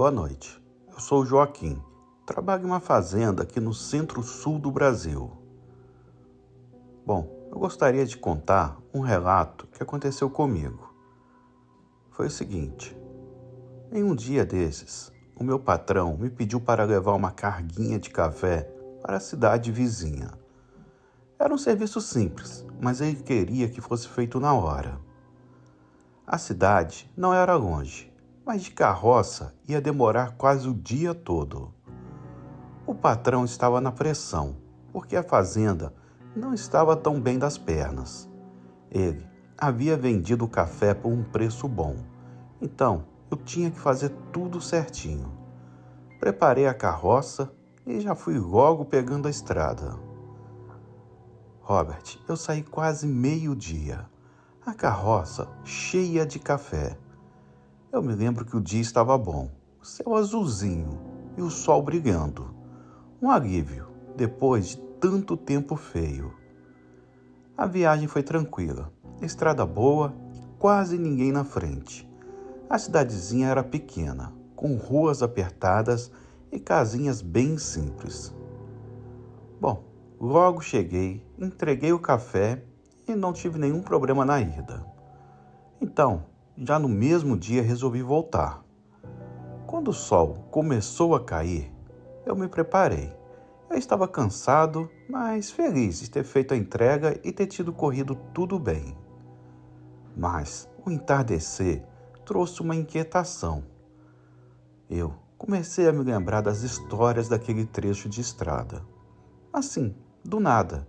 Boa noite. Eu sou o Joaquim. Trabalho em uma fazenda aqui no centro-sul do Brasil. Bom, eu gostaria de contar um relato que aconteceu comigo. Foi o seguinte: em um dia desses, o meu patrão me pediu para levar uma carguinha de café para a cidade vizinha. Era um serviço simples, mas ele queria que fosse feito na hora. A cidade não era longe, mas de carroça ia demorar quase o dia todo. O patrão estava na pressão, porque a fazenda não estava tão bem das pernas. Ele havia vendido o café por um preço bom, então eu tinha que fazer tudo certinho. Preparei a carroça e já fui logo pegando a estrada. Robert, eu saí quase meio-dia, a carroça cheia de café. Eu me lembro que o dia estava bom, o céu azulzinho e o sol brilhando. Um alívio, depois de tanto tempo feio. A viagem foi tranquila, estrada boa e quase ninguém na frente. A cidadezinha era pequena, com ruas apertadas e casinhas bem simples. Bom, logo cheguei, entreguei o café e não tive nenhum problema na ida. Então, já no mesmo dia resolvi voltar. Quando o sol começou a cair, eu me preparei. Eu estava cansado, mas feliz de ter feito a entrega e ter tido corrido tudo bem. Mas o entardecer trouxe uma inquietação. Eu comecei a me lembrar das histórias daquele trecho de estrada. Assim, do nada.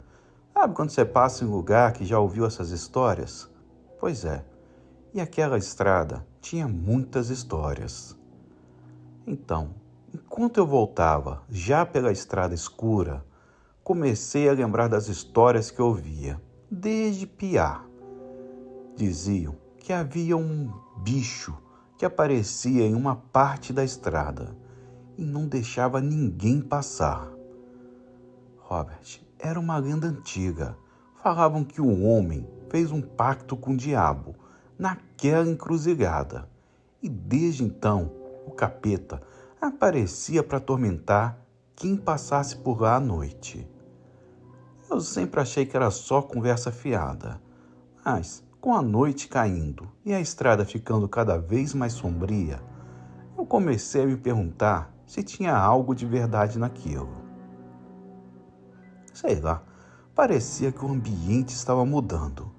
Sabe quando você passa em um lugar que já ouviu essas histórias? Pois é. E aquela estrada tinha muitas histórias. Então, enquanto eu voltava, já pela estrada escura, comecei a lembrar das histórias que eu ouvia, desde piá. Diziam que havia um bicho que aparecia em uma parte da estrada e não deixava ninguém passar. Robert, era uma lenda antiga. Falavam que um homem fez um pacto com o diabo naquela encruzilhada. E desde então, o capeta aparecia para atormentar quem passasse por lá à noite. Eu sempre achei que era só conversa fiada, mas com a noite caindo e a estrada ficando cada vez mais sombria, eu comecei a me perguntar se tinha algo de verdade naquilo. Sei lá, parecia que o ambiente estava mudando.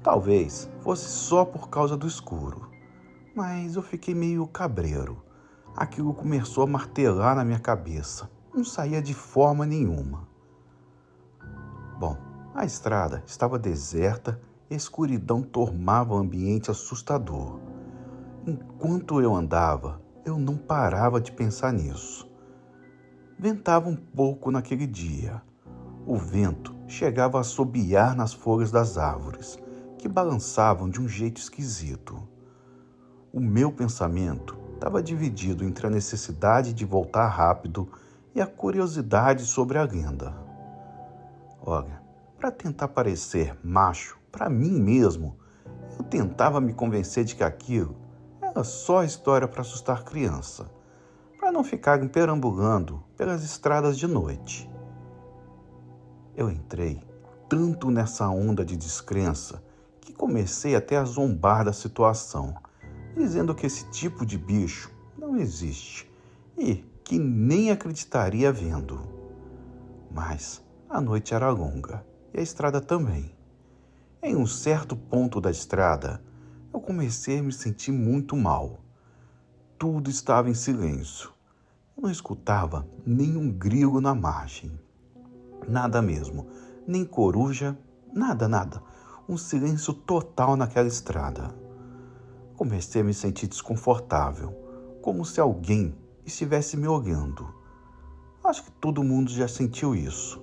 Talvez fosse só por causa do escuro, mas eu fiquei meio cabreiro. Aquilo começou a martelar na minha cabeça, não saía de forma nenhuma. Bom, a estrada estava deserta e a escuridão tornava o ambiente assustador. Enquanto eu andava, eu não parava de pensar nisso. Ventava um pouco naquele dia. O vento chegava a assobiar nas folhas das árvores, que balançavam de um jeito esquisito. O meu pensamento estava dividido entre a necessidade de voltar rápido e a curiosidade sobre a lenda. Olha, para tentar parecer macho para mim mesmo, eu tentava me convencer de que aquilo era só história para assustar criança, para não ficarem perambulando pelas estradas de noite. Eu entrei tanto nessa onda de descrença que comecei até a zombar da situação, dizendo que esse tipo de bicho não existe e que nem acreditaria vendo. Mas a noite era longa e a estrada também. Em um certo ponto da estrada, eu comecei a me sentir muito mal. Tudo estava em silêncio. Eu não escutava nenhum grilo na margem. Nada mesmo, nem coruja, nada. Um silêncio total naquela estrada. Comecei a me sentir desconfortável, como se alguém estivesse me olhando. Acho que todo mundo já sentiu isso.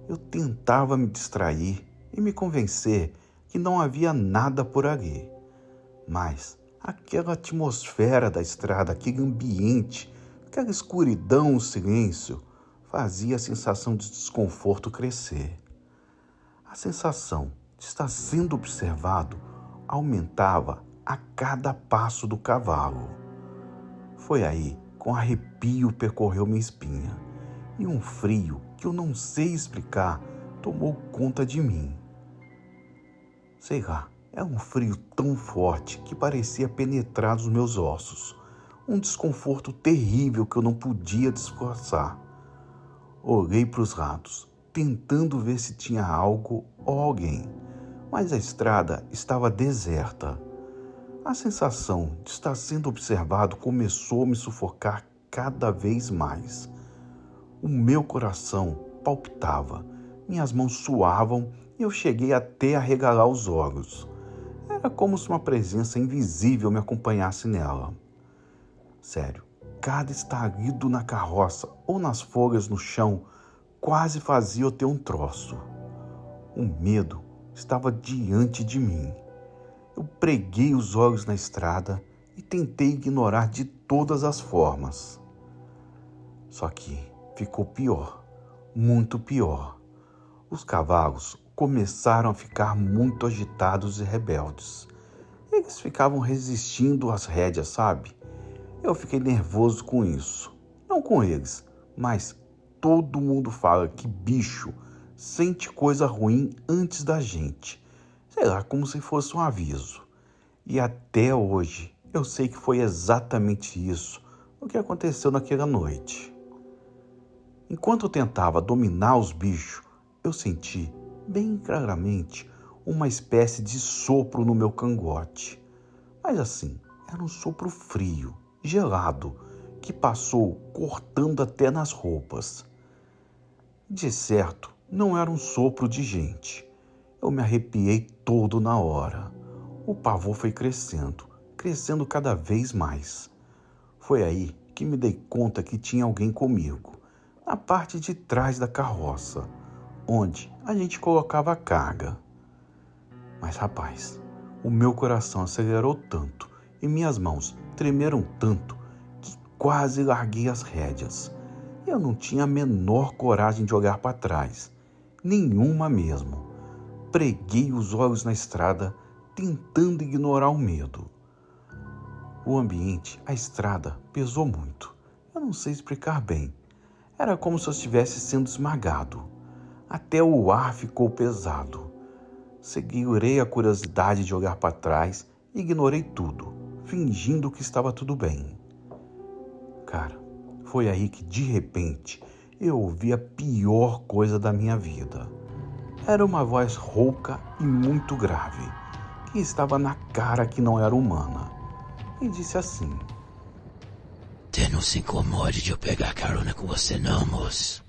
Eu tentava me distrair e me convencer que não havia nada por ali. Mas aquela atmosfera da estrada, aquele ambiente, aquela escuridão, o silêncio, fazia a sensação de desconforto crescer. A sensação de estar sendo observado aumentava a cada passo do cavalo. Foi aí que um arrepio percorreu minha espinha e um frio que eu não sei explicar tomou conta de mim. Sei lá, era um frio tão forte que parecia penetrar nos meus ossos, um desconforto terrível que eu não podia disfarçar. Olhei para os lados, tentando ver se tinha algo ou alguém, mas a estrada estava deserta. A sensação de estar sendo observado começou a me sufocar cada vez mais. O meu coração palpitava, minhas mãos suavam e eu cheguei até a arregalar os olhos. Era como se uma presença invisível me acompanhasse nela. Sério, cada estalido na carroça ou nas folhas no chão quase fazia eu ter um troço. O medo estava diante de mim. Eu preguei os olhos na estrada e tentei ignorar de todas as formas. Só que ficou pior, muito pior. Os cavalos começaram a ficar muito agitados e rebeldes. Eles ficavam resistindo às rédeas, sabe? Eu fiquei nervoso com isso. Não com eles, mas todo mundo fala que bicho sente coisa ruim antes da gente. Sei lá, como se fosse um aviso. E até hoje eu sei que foi exatamente isso o que aconteceu naquela noite. Enquanto eu tentava dominar os bichos, eu senti bem claramente uma espécie de sopro no meu cangote. Mas assim, era um sopro frio, gelado, que passou cortando até nas roupas. De certo, não era um sopro de gente. Eu me arrepiei todo na hora. O pavor foi crescendo, crescendo cada vez mais. Foi aí que me dei conta que tinha alguém comigo, na parte de trás da carroça, onde a gente colocava a carga. Mas, rapaz, o meu coração acelerou tanto e minhas mãos tremeram tanto que quase larguei as rédeas. Eu não tinha a menor coragem de olhar para trás, nenhuma mesmo. Preguei os olhos na estrada, tentando ignorar o medo. O ambiente, a estrada, pesou muito. Eu não sei explicar bem. Era como se eu estivesse sendo esmagado. Até o ar ficou pesado. Segurei a curiosidade de olhar para trás e ignorei tudo, fingindo que estava tudo bem. Cara, foi aí que, de repente, eu ouvi a pior coisa da minha vida. Era uma voz rouca e muito grave, que estava na cara que não era humana. E disse assim: Você não se incomode de eu pegar carona com você não, moço.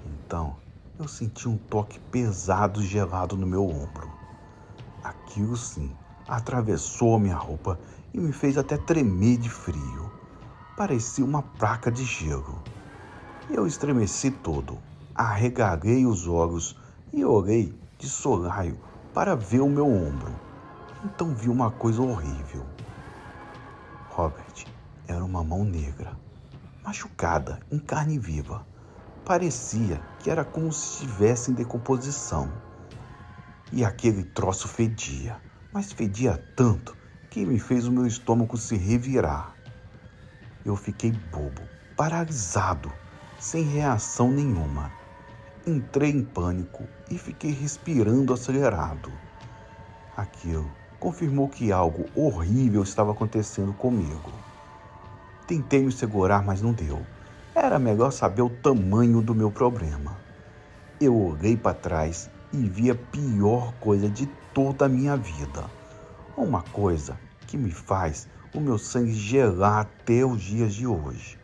Então, eu senti um toque pesado e gelado no meu ombro. Aquilo sim, atravessou a minha roupa e me fez até tremer de frio. Parecia uma placa de gelo. Eu estremeci todo, arregalei os olhos e olhei de solaio para ver o meu ombro. Então vi uma coisa horrível. Robert, era uma mão negra, machucada, em carne viva. Parecia que era como se estivesse em decomposição. E aquele troço fedia, mas fedia tanto que me fez o meu estômago se revirar. Eu fiquei bobo, paralisado, sem reação nenhuma. Entrei em pânico e fiquei respirando acelerado. Aquilo confirmou que algo horrível estava acontecendo comigo. Tentei me segurar, mas não deu. Era melhor saber o tamanho do meu problema. Eu olhei para trás e vi a pior coisa de toda a minha vida. Uma coisa que me faz o meu sangue gelar até os dias de hoje,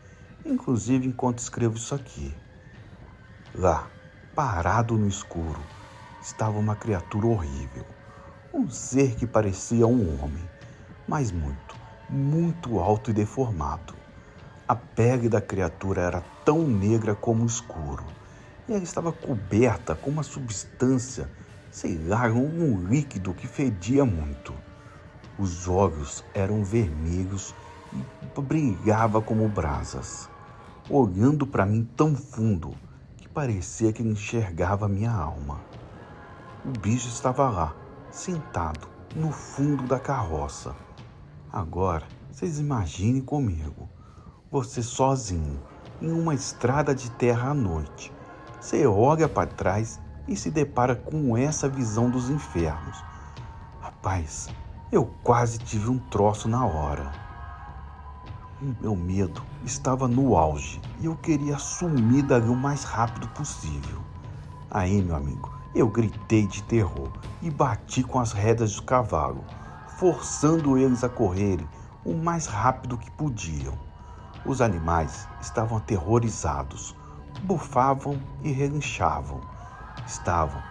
inclusive enquanto escrevo isso aqui. Lá, parado no escuro, estava uma criatura horrível. Um ser que parecia um homem, mas muito, muito alto e deformado. A pele da criatura era tão negra como o escuro, e ela estava coberta com uma substância, sei lá, um líquido que fedia muito. Os olhos eram vermelhos e brilhava como brasas, olhando para mim tão fundo que parecia que ele enxergava minha alma. O bicho estava lá, sentado no fundo da carroça. Agora, vocês imaginem comigo, você sozinho, em uma estrada de terra à noite. Você olha para trás e se depara com essa visão dos infernos. Rapaz, eu quase tive um troço na hora. Meu medo estava no auge e eu queria sumir dali o mais rápido possível. Aí, meu amigo, eu gritei de terror e bati com as rédeas do cavalo, forçando eles a correrem o mais rápido que podiam. Os animais estavam aterrorizados, bufavam e relinchavam. Estavam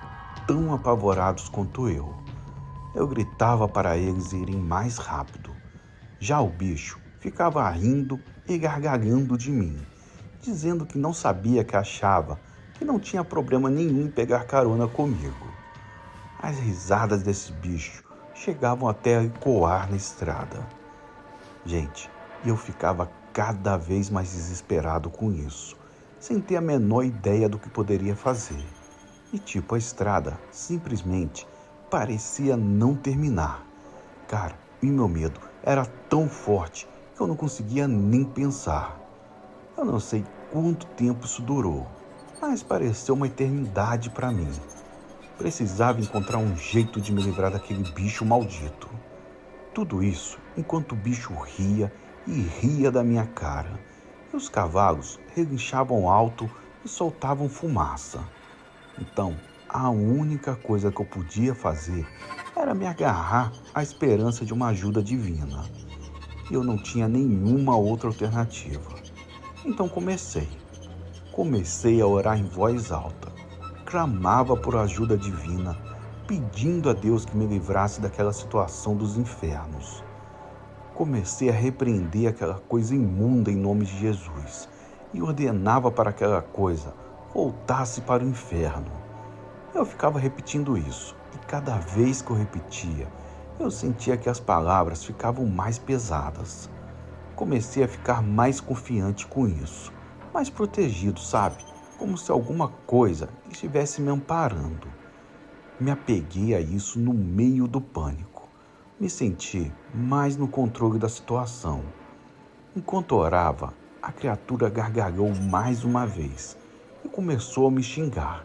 tão apavorados quanto eu. Eu gritava para eles irem mais rápido. Já o bicho ficava rindo e gargalhando de mim, dizendo que não sabia, que achava que não tinha problema nenhum em pegar carona comigo. As risadas desse bicho chegavam até a ecoar na estrada. Gente, eu ficava cada vez mais desesperado com isso, sem ter a menor ideia do que poderia fazer. E a estrada simplesmente parecia não terminar. Cara, e meu medo era tão forte que eu não conseguia nem pensar. Eu não sei quanto tempo isso durou, mas pareceu uma eternidade para mim. Precisava encontrar um jeito de me livrar daquele bicho maldito. Tudo isso enquanto o bicho ria e ria da minha cara. E os cavalos relinchavam alto e soltavam fumaça. Então, a única coisa que eu podia fazer era me agarrar à esperança de uma ajuda divina. Eu não tinha nenhuma outra alternativa. Então comecei a orar em voz alta. Clamava por ajuda divina, pedindo a Deus que me livrasse daquela situação dos infernos. Comecei a repreender aquela coisa imunda em nome de Jesus e ordenava para aquela coisa voltasse para o inferno. Eu ficava repetindo isso e cada vez que eu repetia, eu sentia que as palavras ficavam mais pesadas. Comecei a ficar mais confiante com isso, mais protegido, sabe? Como se alguma coisa estivesse me amparando. Me apeguei a isso no meio do pânico. Me senti mais no controle da situação. Enquanto orava, a criatura gargalhou mais uma vez e começou a me xingar.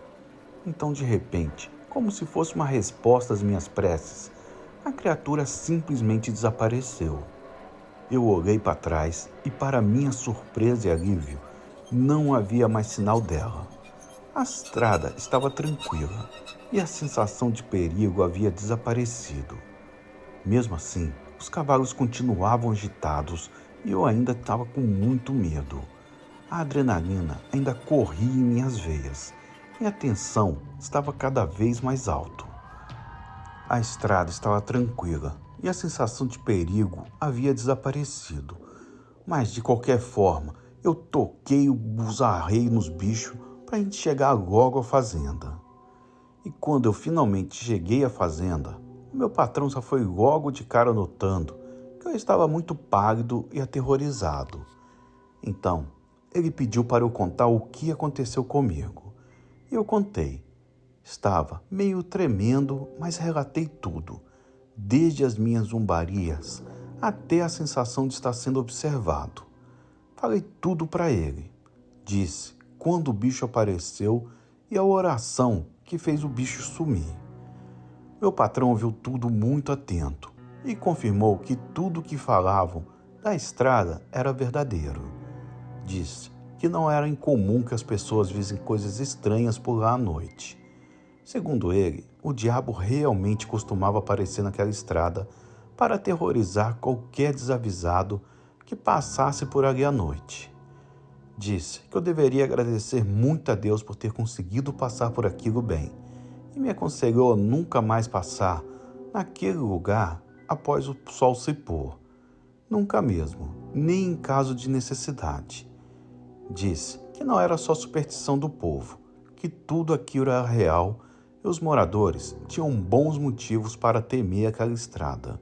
Então, de repente, como se fosse uma resposta às minhas preces, a criatura simplesmente desapareceu. Eu olhei para trás e, para minha surpresa e alívio, não havia mais sinal dela. A estrada estava tranquila e a sensação de perigo havia desaparecido. Mesmo assim, os cavalos continuavam agitados e eu ainda estava com muito medo. A adrenalina ainda corria em minhas veias e a tensão estava cada vez mais alta. A estrada estava tranquila e a sensação de perigo havia desaparecido. Mas, de qualquer forma, eu toquei os arreios nos bichos para a gente chegar logo à fazenda. E quando eu finalmente cheguei à fazenda, o meu patrão só foi logo de cara notando que eu estava muito pálido e aterrorizado. Então, ele pediu para eu contar o que aconteceu comigo. E eu contei. Estava meio tremendo, mas relatei tudo, desde as minhas zombarias até a sensação de estar sendo observado. Falei tudo para ele. Disse quando o bicho apareceu e a oração que fez o bicho sumir. Meu patrão ouviu tudo muito atento e confirmou que tudo que falavam da estrada era verdadeiro. Disse que não era incomum que as pessoas vissem coisas estranhas por lá à noite. Segundo ele, o diabo realmente costumava aparecer naquela estrada para aterrorizar qualquer desavisado que passasse por ali à noite. Disse que eu deveria agradecer muito a Deus por ter conseguido passar por aquilo bem e me aconselhou a nunca mais passar naquele lugar após o sol se pôr. Nunca mesmo, nem em caso de necessidade. Disse que não era só superstição do povo, que tudo aquilo era real e os moradores tinham bons motivos para temer aquela estrada.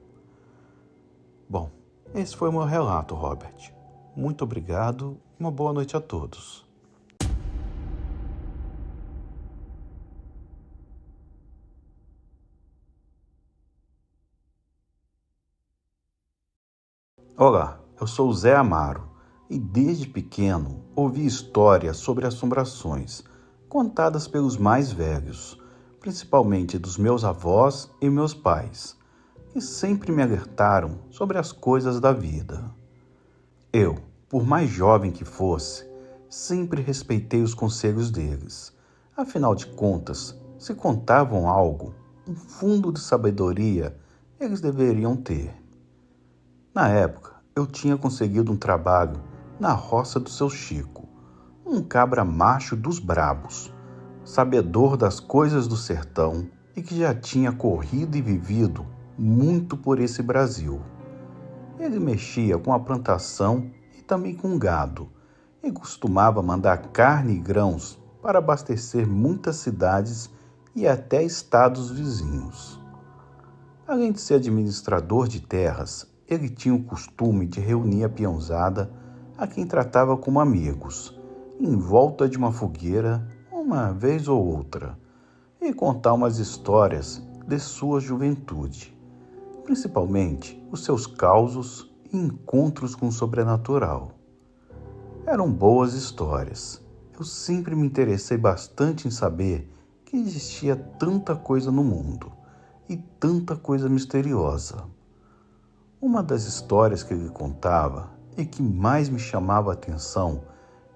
Bom, esse foi o meu relato, Robert. Muito obrigado e uma boa noite a todos. Olá, eu sou o Zé Amaro. e desde pequeno ouvi histórias sobre assombrações, contadas pelos mais velhos, principalmente dos meus avós e meus pais, que sempre me alertaram sobre as coisas da vida. Eu, por mais jovem que fosse, sempre respeitei os conselhos deles. Afinal de contas, se contavam algo, um fundo de sabedoria eles deveriam ter. Na época, eu tinha conseguido um trabalho na roça do seu Chico, um cabra macho dos brabos, sabedor das coisas do sertão e que já tinha corrido e vivido muito por esse Brasil. Ele mexia com a plantação e também com gado, e costumava mandar carne e grãos para abastecer muitas cidades e até estados vizinhos. Além de ser administrador de terras, ele tinha o costume de reunir a peãozada, a quem tratava como amigos, em volta de uma fogueira, uma vez ou outra, e contar umas histórias de sua juventude, principalmente os seus causos e encontros com o sobrenatural. Eram boas histórias. Eu sempre me interessei bastante em saber que existia tanta coisa no mundo e tanta coisa misteriosa. Uma das histórias que ele contava e que mais me chamava a atenção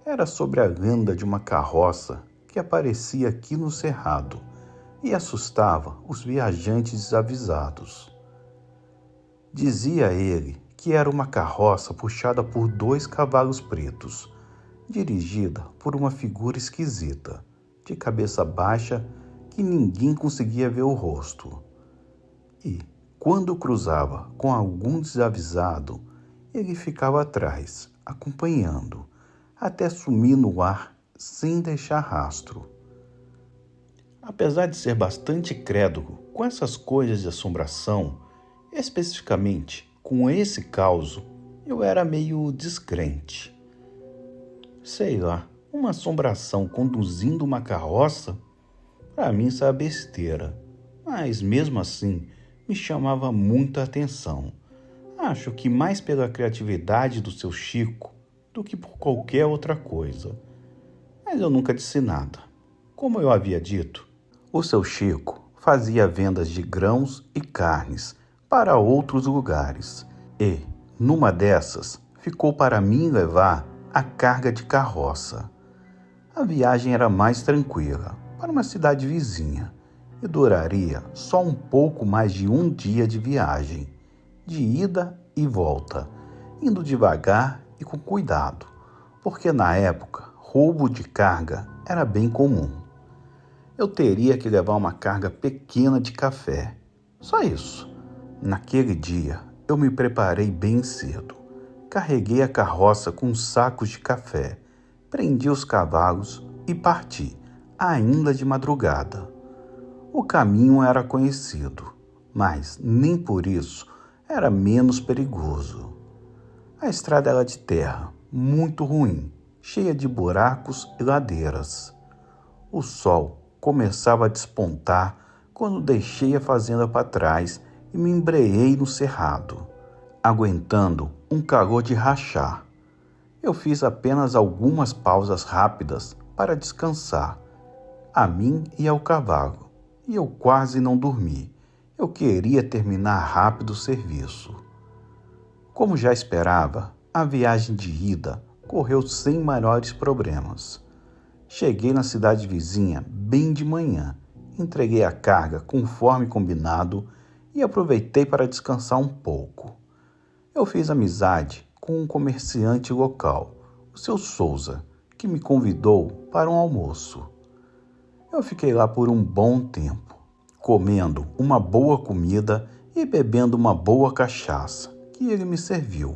era sobre a lenda de uma carroça que aparecia aqui no Cerrado e assustava os viajantes desavisados. Dizia ele que era uma carroça puxada por 2 cavalos pretos, dirigida por uma figura esquisita, de cabeça baixa, que ninguém conseguia ver o rosto. E, quando cruzava com algum desavisado, ele ficava atrás, acompanhando, até sumir no ar sem deixar rastro. Apesar de ser bastante crédulo com essas coisas de assombração, especificamente com esse caso, eu era meio descrente. Sei lá, uma assombração conduzindo uma carroça, para mim isso é besteira, mas mesmo assim me chamava muita atenção. Acho que mais pela criatividade do seu Chico do que por qualquer outra coisa. Mas eu nunca disse nada. Como eu havia dito, o seu Chico fazia vendas de grãos e carnes para outros lugares e, numa dessas, ficou para mim levar a carga de carroça. A viagem era mais tranquila, para uma cidade vizinha, e duraria só um pouco mais de um dia de viagem, de ida e volta, indo devagar e com cuidado, porque na época roubo de carga era bem comum. Eu teria que levar uma carga pequena de café, só isso. Naquele dia eu me preparei bem cedo. Carreguei a carroça com sacos de café, prendi os cavalos e parti, ainda de madrugada. O caminho era conhecido, mas nem por isso era menos perigoso. A estrada era de terra, muito ruim, cheia de buracos e ladeiras. O sol começava a despontar quando deixei a fazenda para trás e me embreei no cerrado, aguentando um calor de rachar. Eu fiz apenas algumas pausas rápidas para descansar, a mim e ao cavalo, e eu quase não dormi. Eu queria terminar rápido o serviço. Como já esperava, a viagem de ida correu sem maiores problemas. Cheguei na cidade vizinha bem de manhã, entreguei a carga conforme combinado e aproveitei para descansar um pouco. Eu fiz amizade com um comerciante local, o seu Souza, que me convidou para um almoço. Eu fiquei lá por um bom tempo, comendo uma boa comida e bebendo uma boa cachaça que ele me serviu,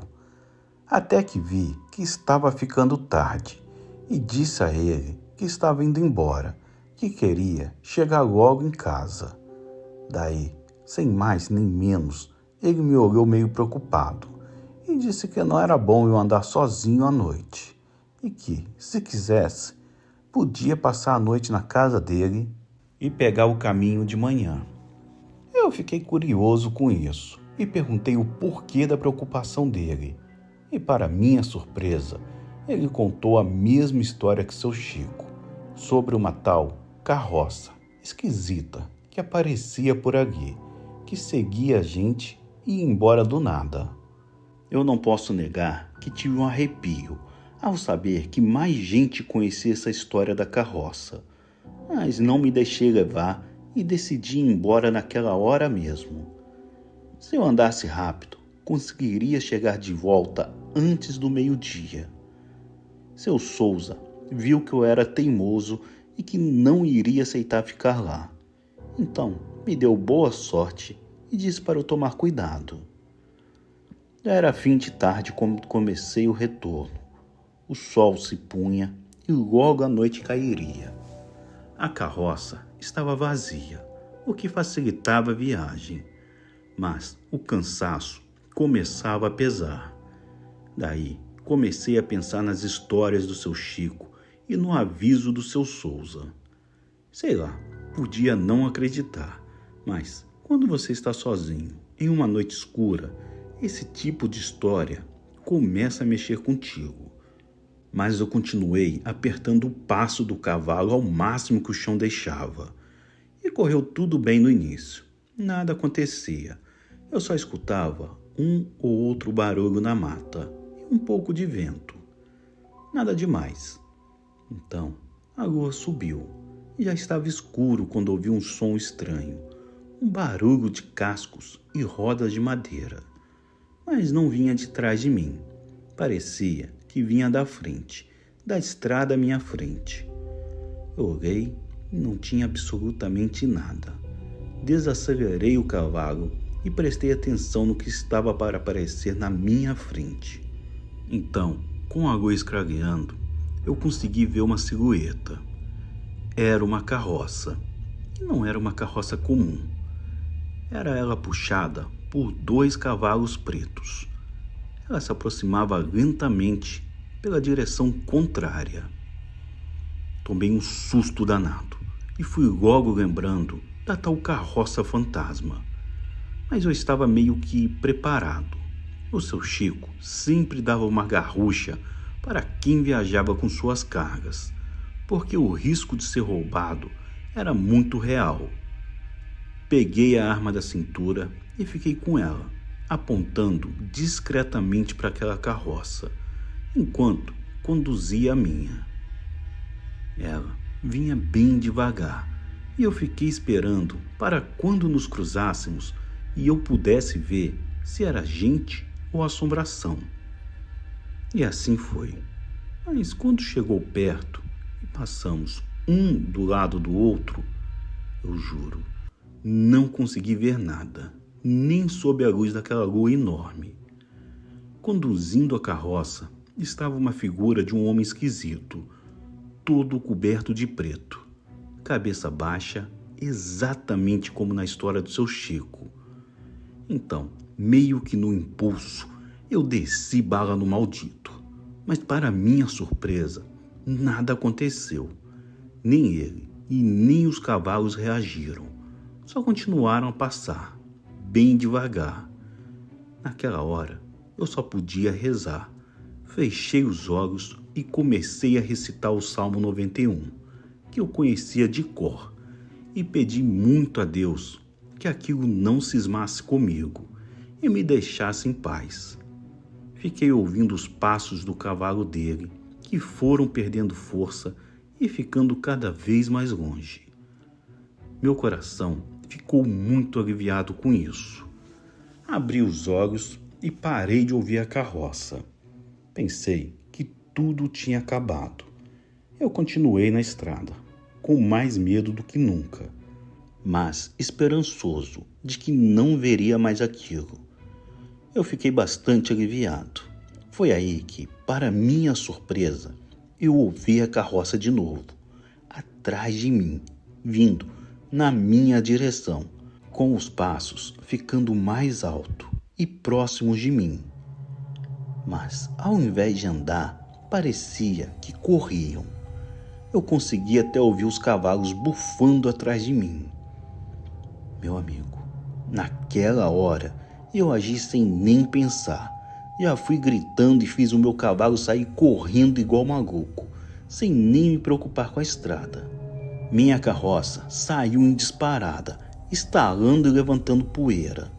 até que vi que estava ficando tarde e disse a ele que estava indo embora, que queria chegar logo em casa. Daí, sem mais nem menos, ele me olhou meio preocupado e disse que não era bom eu andar sozinho à noite e que, se quisesse, podia passar a noite na casa dele e pegar o caminho de manhã. Eu fiquei curioso com isso e perguntei o porquê da preocupação dele. E para minha surpresa, ele contou a mesma história que seu Chico, sobre uma tal carroça esquisita que aparecia por ali, que seguia a gente e ia embora do nada. Eu não posso negar que tive um arrepio ao saber que mais gente conhecia essa história da carroça, mas não me deixei levar e decidi ir embora naquela hora mesmo. Se eu andasse rápido, conseguiria chegar de volta antes do meio-dia. Seu Souza viu que eu era teimoso e que não iria aceitar ficar lá. Então, me deu boa sorte e disse para eu tomar cuidado. Já era fim de tarde quando comecei o retorno. O sol se punha e logo a noite cairia. A carroça estava vazia, o que facilitava a viagem, mas o cansaço começava a pesar. Daí comecei a pensar nas histórias do seu Chico e no aviso do seu Souza. Sei lá, podia não acreditar, mas quando você está sozinho, em uma noite escura, esse tipo de história começa a mexer contigo. Mas eu continuei apertando o passo do cavalo ao máximo que o chão deixava. E correu tudo bem no início. Nada acontecia. Eu só escutava um ou outro barulho na mata e um pouco de vento. Nada demais. Então, a lua subiu e já estava escuro quando ouvi um som estranho. Um barulho de cascos e rodas de madeira. Mas não vinha de trás de mim. Parecia que vinha da frente, da estrada à minha frente. Eu olhei e não tinha absolutamente nada. Desacelerei o cavalo e prestei atenção no que estava para aparecer na minha frente. Então, com a luz clareando, eu consegui ver uma silhueta. Era uma carroça, e não era uma carroça comum. Era ela puxada por 2 cavalos pretos. Ela se aproximava lentamente pela direção contrária. Tomei um susto danado e fui logo lembrando da tal carroça fantasma. Mas eu estava meio que preparado. O seu Chico sempre dava uma garrucha para quem viajava com suas cargas, porque o risco de ser roubado era muito real. Peguei a arma da cintura e fiquei com ela, apontando discretamente para aquela carroça, enquanto conduzia a minha. Ela vinha bem devagar e eu fiquei esperando para quando nos cruzássemos e eu pudesse ver se era gente ou assombração. E assim foi. Mas quando chegou perto e passamos um do lado do outro, eu juro, não consegui ver nada, nem sob a luz daquela lua enorme. Conduzindo a carroça estava uma figura de um homem esquisito, todo coberto de preto, cabeça baixa, exatamente como na história do seu Chico. Então, meio que no impulso, eu desci bala no maldito. Mas para minha surpresa, nada aconteceu. Nem ele e nem os cavalos reagiram. Só continuaram a passar, bem devagar. Naquela hora, eu só podia rezar. Fechei os olhos e comecei a recitar o Salmo 91, que eu conhecia de cor, e pedi muito a Deus que aquilo não cismasse comigo e me deixasse em paz. Fiquei ouvindo os passos do cavalo dele, que foram perdendo força e ficando cada vez mais longe. Meu coração ficou muito aliviado com isso. Abri os olhos e parei de ouvir a carroça. Pensei que tudo tinha acabado. Eu continuei na estrada, com mais medo do que nunca, mas esperançoso de que não veria mais aquilo. Eu fiquei bastante aliviado. Foi aí que, para minha surpresa, eu ouvi a carroça de novo, atrás de mim, vindo na minha direção, com os passos ficando mais alto e próximos de mim. Mas, ao invés de andar, parecia que corriam. Eu conseguia até ouvir os cavalos bufando atrás de mim. Meu amigo, naquela hora eu agi sem nem pensar. Já fui gritando e fiz o meu cavalo sair correndo igual maluco, sem nem me preocupar com a estrada. Minha carroça saiu em disparada, estalando e levantando poeira,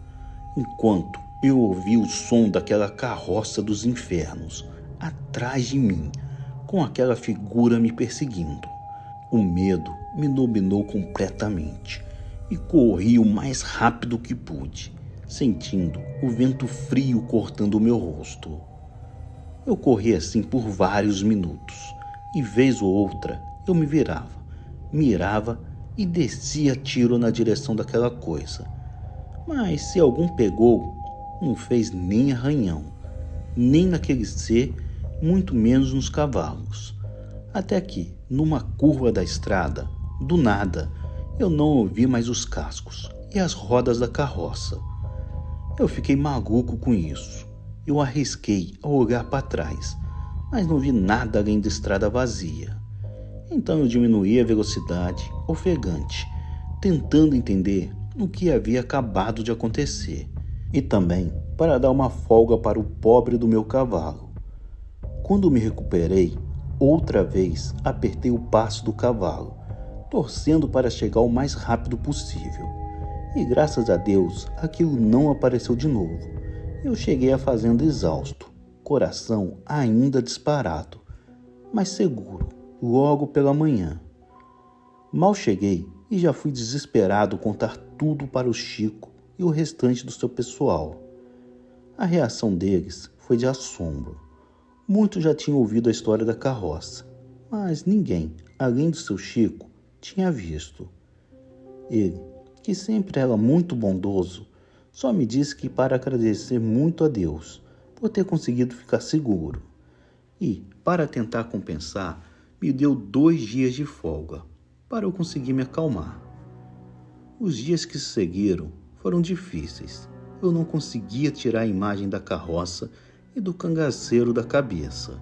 enquanto eu ouvi o som daquela carroça dos infernos atrás de mim, com aquela figura me perseguindo. O medo me dominou completamente e corri o mais rápido que pude, sentindo o vento frio cortando o meu rosto. Eu corri assim por vários minutos e, vez ou outra, eu me virava, mirava e descia tiro na direção daquela coisa. Mas se algum pegou, não fez nem arranhão, nem naquele ser, muito menos nos cavalos. Até que, numa curva da estrada, do nada, eu não ouvi mais os cascos e as rodas da carroça. Eu fiquei maluco com isso. Eu arrisquei a olhar para trás, mas não vi nada além da estrada vazia. Então eu diminuí a velocidade, ofegante, tentando entender o que havia acabado de acontecer, e também para dar uma folga para o pobre do meu cavalo. Quando me recuperei, outra vez apertei o passo do cavalo, torcendo para chegar o mais rápido possível. E graças a Deus, aquilo não apareceu de novo. Eu cheguei à fazenda exausto, coração ainda disparado, mas seguro, logo pela manhã. Mal cheguei e já fui desesperado contar tudo para o Chico e o restante do seu pessoal. A reação deles foi de assombro. Muitos já tinham ouvido a história da carroça, mas ninguém, além do seu Chico, tinha visto. Ele, que sempre era muito bondoso, só me disse que para agradecer muito a Deus por ter conseguido ficar seguro. E, para tentar compensar, me deu 2 dias de folga, para eu conseguir me acalmar. Os dias que se seguiram foram difíceis. Eu não conseguia tirar a imagem da carroça e do cangaceiro da cabeça.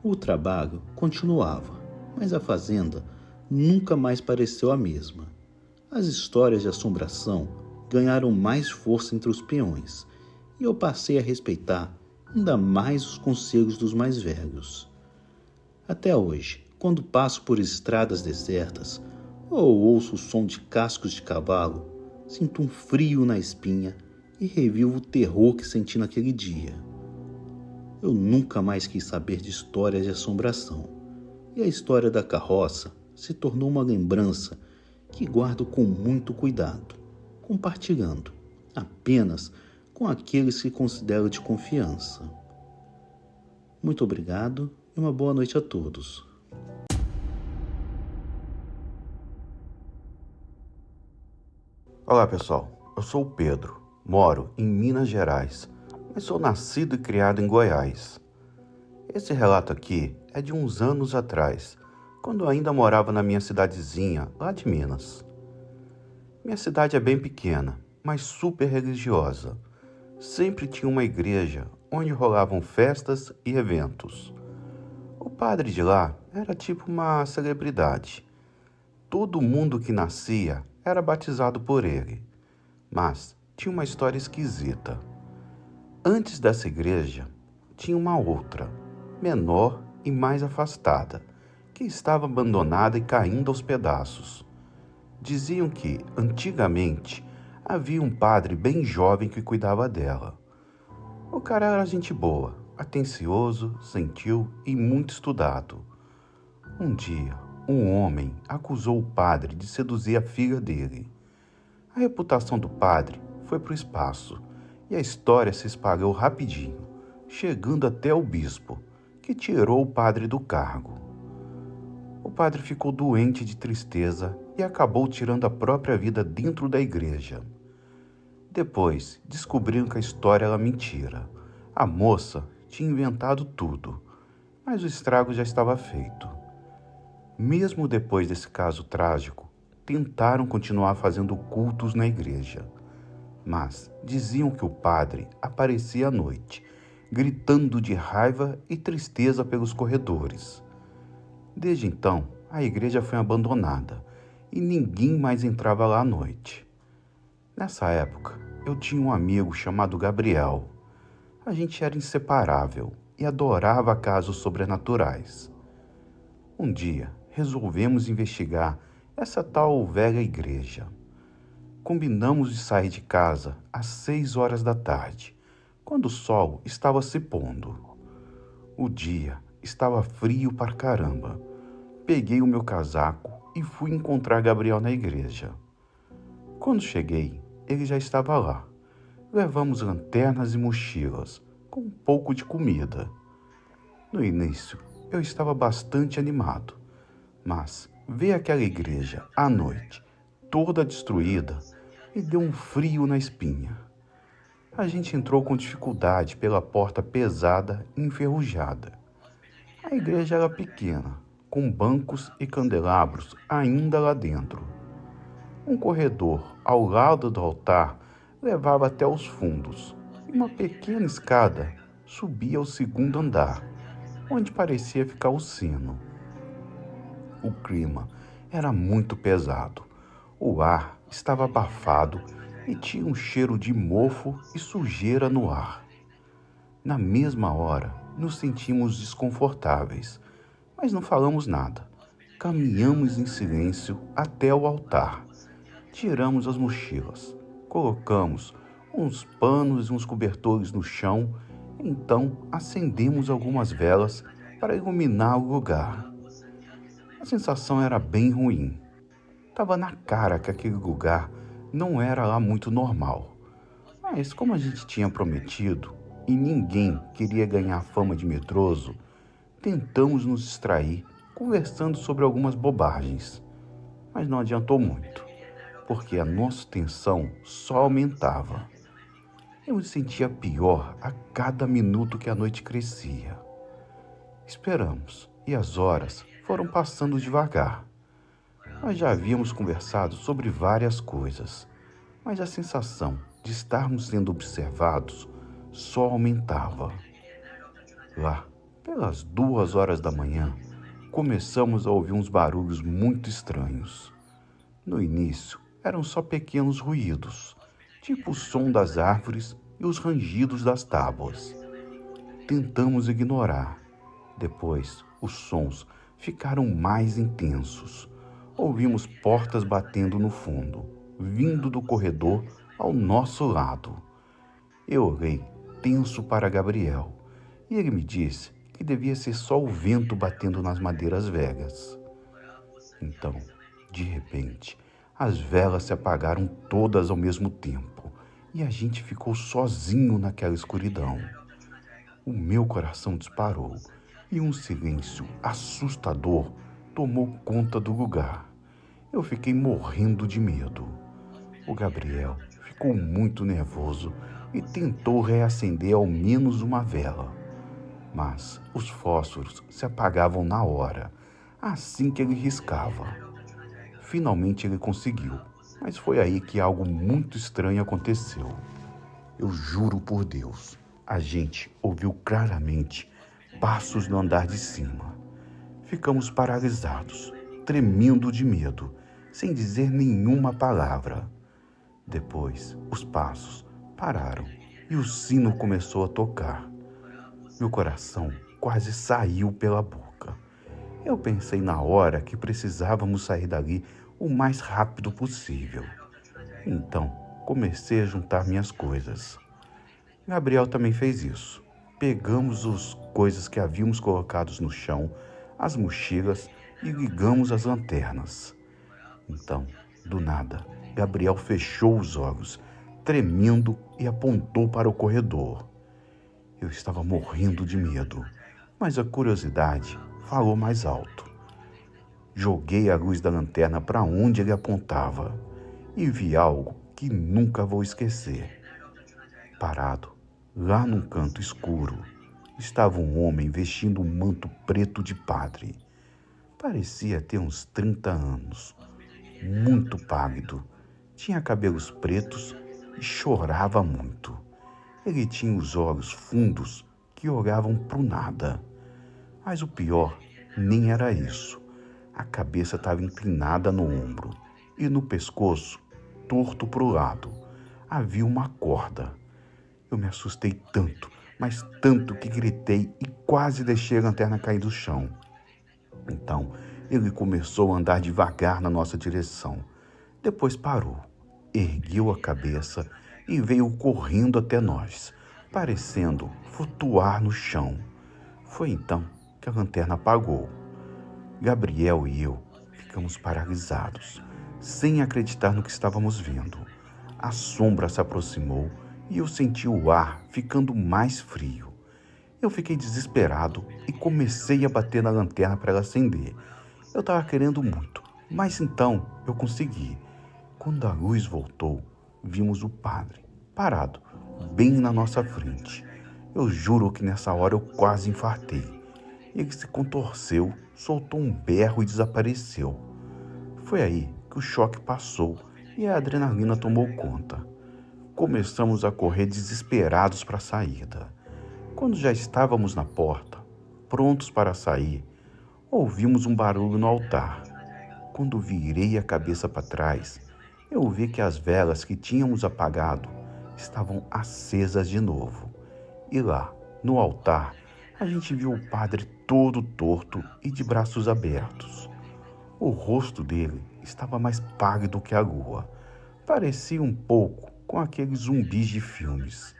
O trabalho continuava, mas a fazenda nunca mais pareceu a mesma. As histórias de assombração ganharam mais força entre os peões, e eu passei a respeitar ainda mais os conselhos dos mais velhos. Até hoje, quando passo por estradas desertas ou ouço o som de cascos de cavalo, sinto um frio na espinha e revivo o terror que senti naquele dia. Eu nunca mais quis saber de histórias de assombração, e a história da carroça se tornou uma lembrança que guardo com muito cuidado, compartilhando apenas com aqueles que considero de confiança. Muito obrigado e uma boa noite a todos. Olá pessoal, eu sou o Pedro, moro em Minas Gerais, mas sou nascido e criado em Goiás. Esse relato aqui é de uns anos atrás, quando eu ainda morava na minha cidadezinha, lá de Minas. Minha cidade é bem pequena, mas super religiosa. Sempre tinha uma igreja onde rolavam festas e eventos. O padre de lá era tipo uma celebridade. Todo mundo que nascia era batizado por ele, mas tinha uma história esquisita. Antes dessa igreja, tinha uma outra, menor e mais afastada, que estava abandonada e caindo aos pedaços. Diziam que, antigamente, havia um padre bem jovem que cuidava dela. O cara era gente boa, atencioso, gentil e muito estudado. Um dia, um homem acusou o padre de seduzir a filha dele. A reputação do padre foi para o espaço e a história se espalhou rapidinho, chegando até o bispo, que tirou o padre do cargo. O padre ficou doente de tristeza e acabou tirando a própria vida dentro da igreja. Depois, descobriram que a história era mentira. A moça tinha inventado tudo, mas o estrago já estava feito. Mesmo depois desse caso trágico, tentaram continuar fazendo cultos na igreja, mas diziam que o padre aparecia à noite, gritando de raiva e tristeza pelos corredores. Desde então, a igreja foi abandonada e ninguém mais entrava lá à noite. Nessa época, eu tinha um amigo chamado Gabriel. A gente era inseparável e adorava casos sobrenaturais. Um dia, resolvemos investigar essa tal velha igreja. Combinamos de sair de casa às 6 horas da tarde, quando o sol estava se pondo. O dia estava frio para caramba. Peguei o meu casaco e fui encontrar Gabriel na igreja. Quando cheguei, ele já estava lá. Levamos lanternas e mochilas, com um pouco de comida. No início, eu estava bastante animado, mas ver aquela igreja à noite, toda destruída, me deu um frio na espinha. A gente entrou com dificuldade pela porta pesada e enferrujada. A igreja era pequena, com bancos e candelabros ainda lá dentro. Um corredor ao lado do altar levava até os fundos, e uma pequena escada subia ao segundo andar, onde parecia ficar o sino. O clima era muito pesado. O ar estava abafado e tinha um cheiro de mofo e sujeira no ar. Na mesma hora, nos sentimos desconfortáveis, mas não falamos nada. Caminhamos em silêncio até o altar. Tiramos as mochilas, colocamos uns panos e uns cobertores no chão, então acendemos algumas velas para iluminar o lugar. A sensação era bem ruim. Estava na cara que aquele lugar não era lá muito normal. Mas como a gente tinha prometido e ninguém queria ganhar fama de medroso, tentamos nos distrair conversando sobre algumas bobagens. Mas não adiantou muito, porque a nossa tensão só aumentava. Eu me sentia pior a cada minuto que a noite crescia. Esperamos e as horas foram passando devagar. Nós já havíamos conversado sobre várias coisas, mas a sensação de estarmos sendo observados só aumentava. Lá, pelas 2 horas da manhã, começamos a ouvir uns barulhos muito estranhos. No início, eram só pequenos ruídos, tipo o som das árvores e os rangidos das tábuas. Tentamos ignorar. Depois, os sons ficaram mais intensos. Ouvimos portas batendo no fundo, vindo do corredor ao nosso lado. Eu olhei tenso para Gabriel e ele me disse que devia ser só o vento batendo nas madeiras velhas. Então, de repente, as velas se apagaram todas ao mesmo tempo e a gente ficou sozinho naquela escuridão. O meu coração disparou e um silêncio assustador tomou conta do lugar. Eu fiquei morrendo de medo. O Gabriel ficou muito nervoso e tentou reacender ao menos uma vela. Mas os fósforos se apagavam na hora, assim que ele riscava. Finalmente ele conseguiu, mas foi aí que algo muito estranho aconteceu. Eu juro por Deus, a gente ouviu claramente passos no andar de cima. Ficamos paralisados, tremendo de medo, sem dizer nenhuma palavra. Depois, os passos pararam e o sino começou a tocar. Meu coração quase saiu pela boca. Eu pensei na hora que precisávamos sair dali o mais rápido possível. Então, comecei a juntar minhas coisas. Gabriel também fez isso. Pegamos as coisas que havíamos colocados no chão, as mochilas e ligamos as lanternas. Então, do nada, Gabriel fechou os olhos, tremendo, e apontou para o corredor. Eu estava morrendo de medo, mas a curiosidade falou mais alto. Joguei a luz da lanterna para onde ele apontava e vi algo que nunca vou esquecer. Parado, lá num canto escuro, estava um homem vestindo um manto preto de padre. Parecia ter uns 30 anos, muito pálido, tinha cabelos pretos e chorava muito. Ele tinha os olhos fundos que olhavam para o nada. Mas o pior nem era isso. A cabeça estava inclinada no ombro e no pescoço, torto para o lado, havia uma corda. Eu me assustei tanto, mas tanto que gritei e quase deixei a lanterna cair do chão. Então, ele começou a andar devagar na nossa direção. Depois parou, ergueu a cabeça e veio correndo até nós, parecendo flutuar no chão. Foi então que a lanterna apagou. Gabriel e eu ficamos paralisados, sem acreditar no que estávamos vendo. A sombra se aproximou e eu senti o ar ficando mais frio. Eu fiquei desesperado e comecei a bater na lanterna para ela acender. Eu estava querendo muito, mas então eu consegui. Quando a luz voltou, vimos o padre, parado, bem na nossa frente. Eu juro que nessa hora eu quase infartei. Ele se contorceu, soltou um berro e desapareceu. Foi aí que o choque passou e a adrenalina tomou conta. Começamos a correr desesperados para a saída. Quando já estávamos na porta, prontos para sair, ouvimos um barulho no altar. Quando virei a cabeça para trás, eu vi que as velas que tínhamos apagado estavam acesas de novo. E lá, no altar, a gente viu o padre todo torto e de braços abertos. O rosto dele estava mais pálido que a lua. Parecia um pouco com aqueles zumbis de filmes.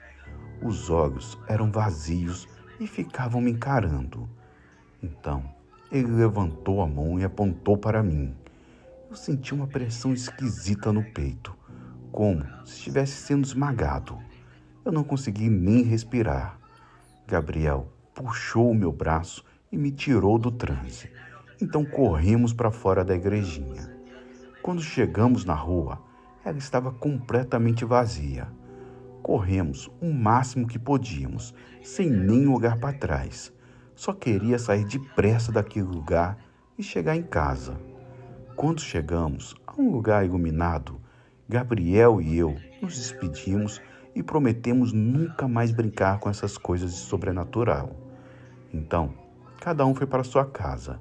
Os olhos eram vazios e ficavam me encarando. Então, ele levantou a mão e apontou para mim. Eu senti uma pressão esquisita no peito, como se estivesse sendo esmagado. Eu não consegui nem respirar. Gabriel puxou o meu braço e me tirou do transe. Então corrimos para fora da igrejinha. Quando chegamos na rua, ela estava completamente vazia. Corremos o máximo que podíamos, sem nem olhar para trás. Só queria sair depressa daquele lugar e chegar em casa. Quando chegamos a um lugar iluminado, Gabriel e eu nos despedimos e prometemos nunca mais brincar com essas coisas de sobrenatural. Então, cada um foi para sua casa,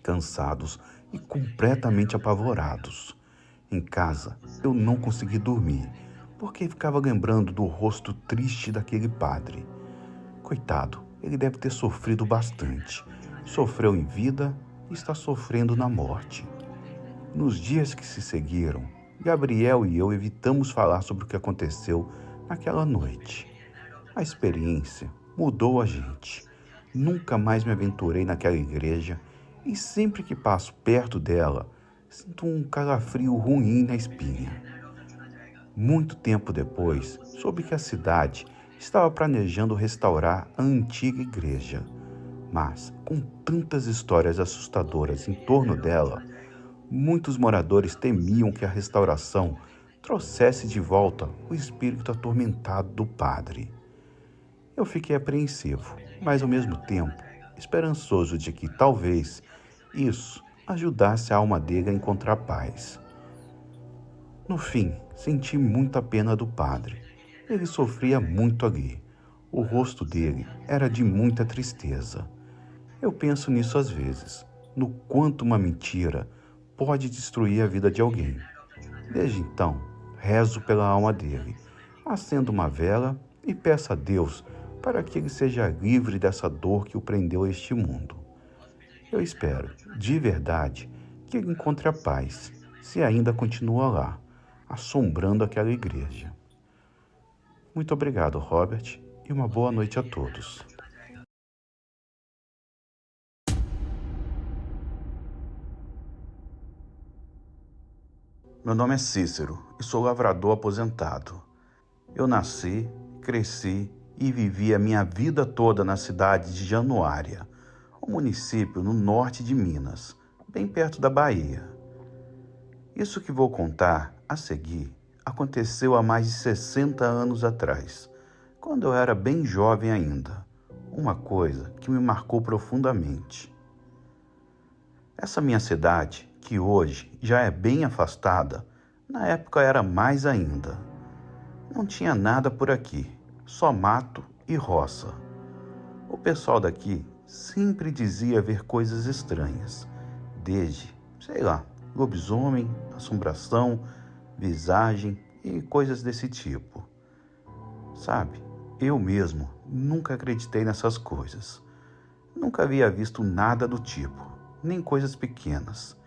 cansados e completamente apavorados. Em casa, eu não consegui dormir, porque ficava lembrando do rosto triste daquele padre. Coitado, ele deve ter sofrido bastante. Sofreu em vida e está sofrendo na morte. Nos dias que se seguiram, Gabriel e eu evitamos falar sobre o que aconteceu naquela noite. A experiência mudou a gente. Nunca mais me aventurei naquela igreja e sempre que passo perto dela, sinto um calafrio ruim na espinha. Muito tempo depois, soube que a cidade estava planejando restaurar a antiga igreja, mas com tantas histórias assustadoras em torno dela, muitos moradores temiam que a restauração trouxesse de volta o espírito atormentado do padre. Eu fiquei apreensivo, mas ao mesmo tempo esperançoso de que talvez isso ajudasse a alma dele a encontrar paz. No fim, senti muita pena do padre. Ele sofria muito ali. O rosto dele era de muita tristeza. Eu penso nisso às vezes, no quanto uma mentira pode destruir a vida de alguém. Desde então, rezo pela alma dele, acendo uma vela e peço a Deus para que ele seja livre dessa dor que o prendeu a este mundo. Eu espero, de verdade, que ele encontre a paz, se ainda continua lá, assombrando aquela igreja. Muito obrigado, Robert, e uma boa noite a todos. Meu nome é Cícero e sou lavrador aposentado. Eu nasci, cresci e vivi a minha vida toda na cidade de Januária, um município no norte de Minas, bem perto da Bahia. Isso que vou contar a seguir aconteceu há mais de 60 anos atrás, quando eu era bem jovem ainda. Uma coisa que me marcou profundamente. Essa minha cidade, que hoje já é bem afastada, na época era mais ainda. Não tinha nada por aqui, só mato e roça. O pessoal daqui sempre dizia ver coisas estranhas, desde, lobisomem, assombração, visagem e coisas desse tipo. Sabe, Eu mesmo nunca acreditei nessas coisas. Nunca havia visto nada do tipo, nem coisas pequenas.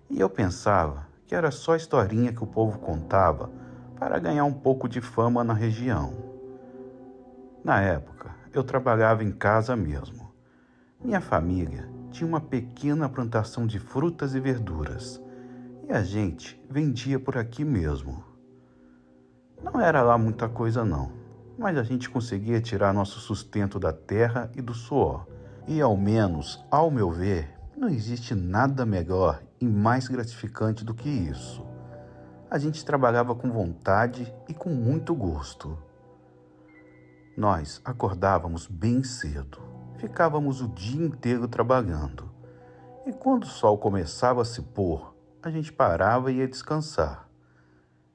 E eu pensava que era só historinha que o povo contava para ganhar um pouco de fama na região. Na época, eu trabalhava em casa mesmo. Minha família tinha uma pequena plantação de frutas e verduras, e a gente vendia por aqui mesmo. Não era lá muita coisa não, mas a gente conseguia tirar nosso sustento da terra e do suor. E ao menos, ao meu ver, não existe nada melhor e mais gratificante do que isso. A gente trabalhava com vontade e com muito gosto. Nós acordávamos bem cedo, ficávamos o dia inteiro trabalhando. E quando o sol começava a se pôr, a gente parava e ia descansar.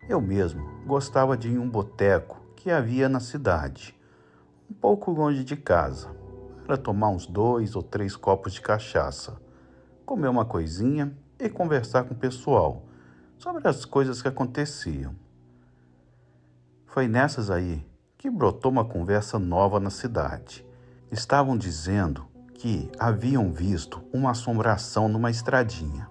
Eu mesmo gostava de ir em um boteco que havia na cidade, um pouco longe de casa, para tomar uns 2 ou 3 copos de cachaça, comer uma coisinha e conversar com o pessoal sobre as coisas que aconteciam. Foi nessas aí que brotou uma conversa nova na cidade. Estavam dizendo que haviam visto uma assombração numa estradinha.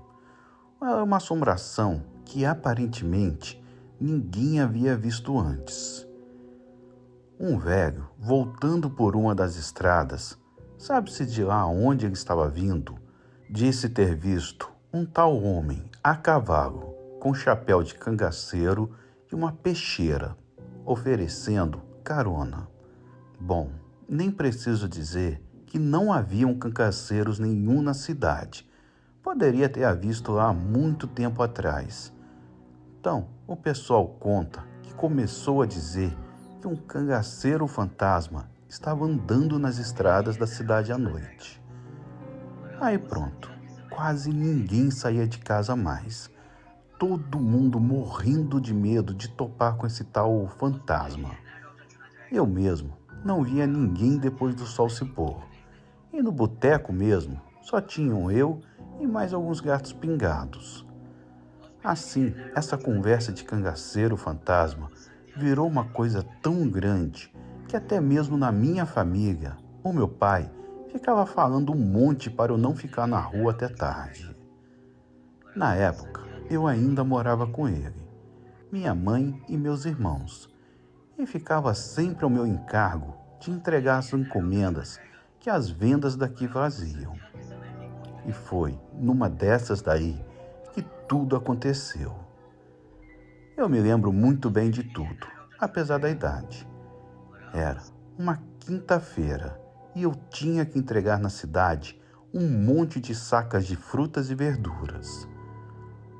Uma assombração que aparentemente ninguém havia visto antes. Um velho, voltando por uma das estradas, sabe-se de lá onde ele estava vindo, disse ter visto um tal homem a cavalo, com chapéu de cangaceiro e uma peixeira, oferecendo carona. Bom, nem preciso dizer que não haviam cangaceiros nenhum na cidade. Poderia ter visto lá há muito tempo atrás. Então, o pessoal conta que começou a dizer que um cangaceiro fantasma estava andando nas estradas da cidade à noite. Aí pronto, quase ninguém saía de casa mais. Todo mundo morrendo de medo de topar com esse tal fantasma. Eu mesmo não via ninguém depois do sol se pôr. E no boteco mesmo, só tinham eu e mais alguns gatos pingados. Assim, essa conversa de cangaceiro fantasma virou uma coisa tão grande que até mesmo na minha família, o meu pai ficava falando um monte para eu não ficar na rua até tarde. Na época, eu ainda morava com ele, minha mãe e meus irmãos, e ficava sempre ao meu encargo de entregar as encomendas que as vendas daqui faziam. E foi numa dessas daí que tudo aconteceu. Eu me lembro muito bem de tudo, apesar da idade. Era uma quinta-feira e eu tinha que entregar na cidade um monte de sacas de frutas e verduras.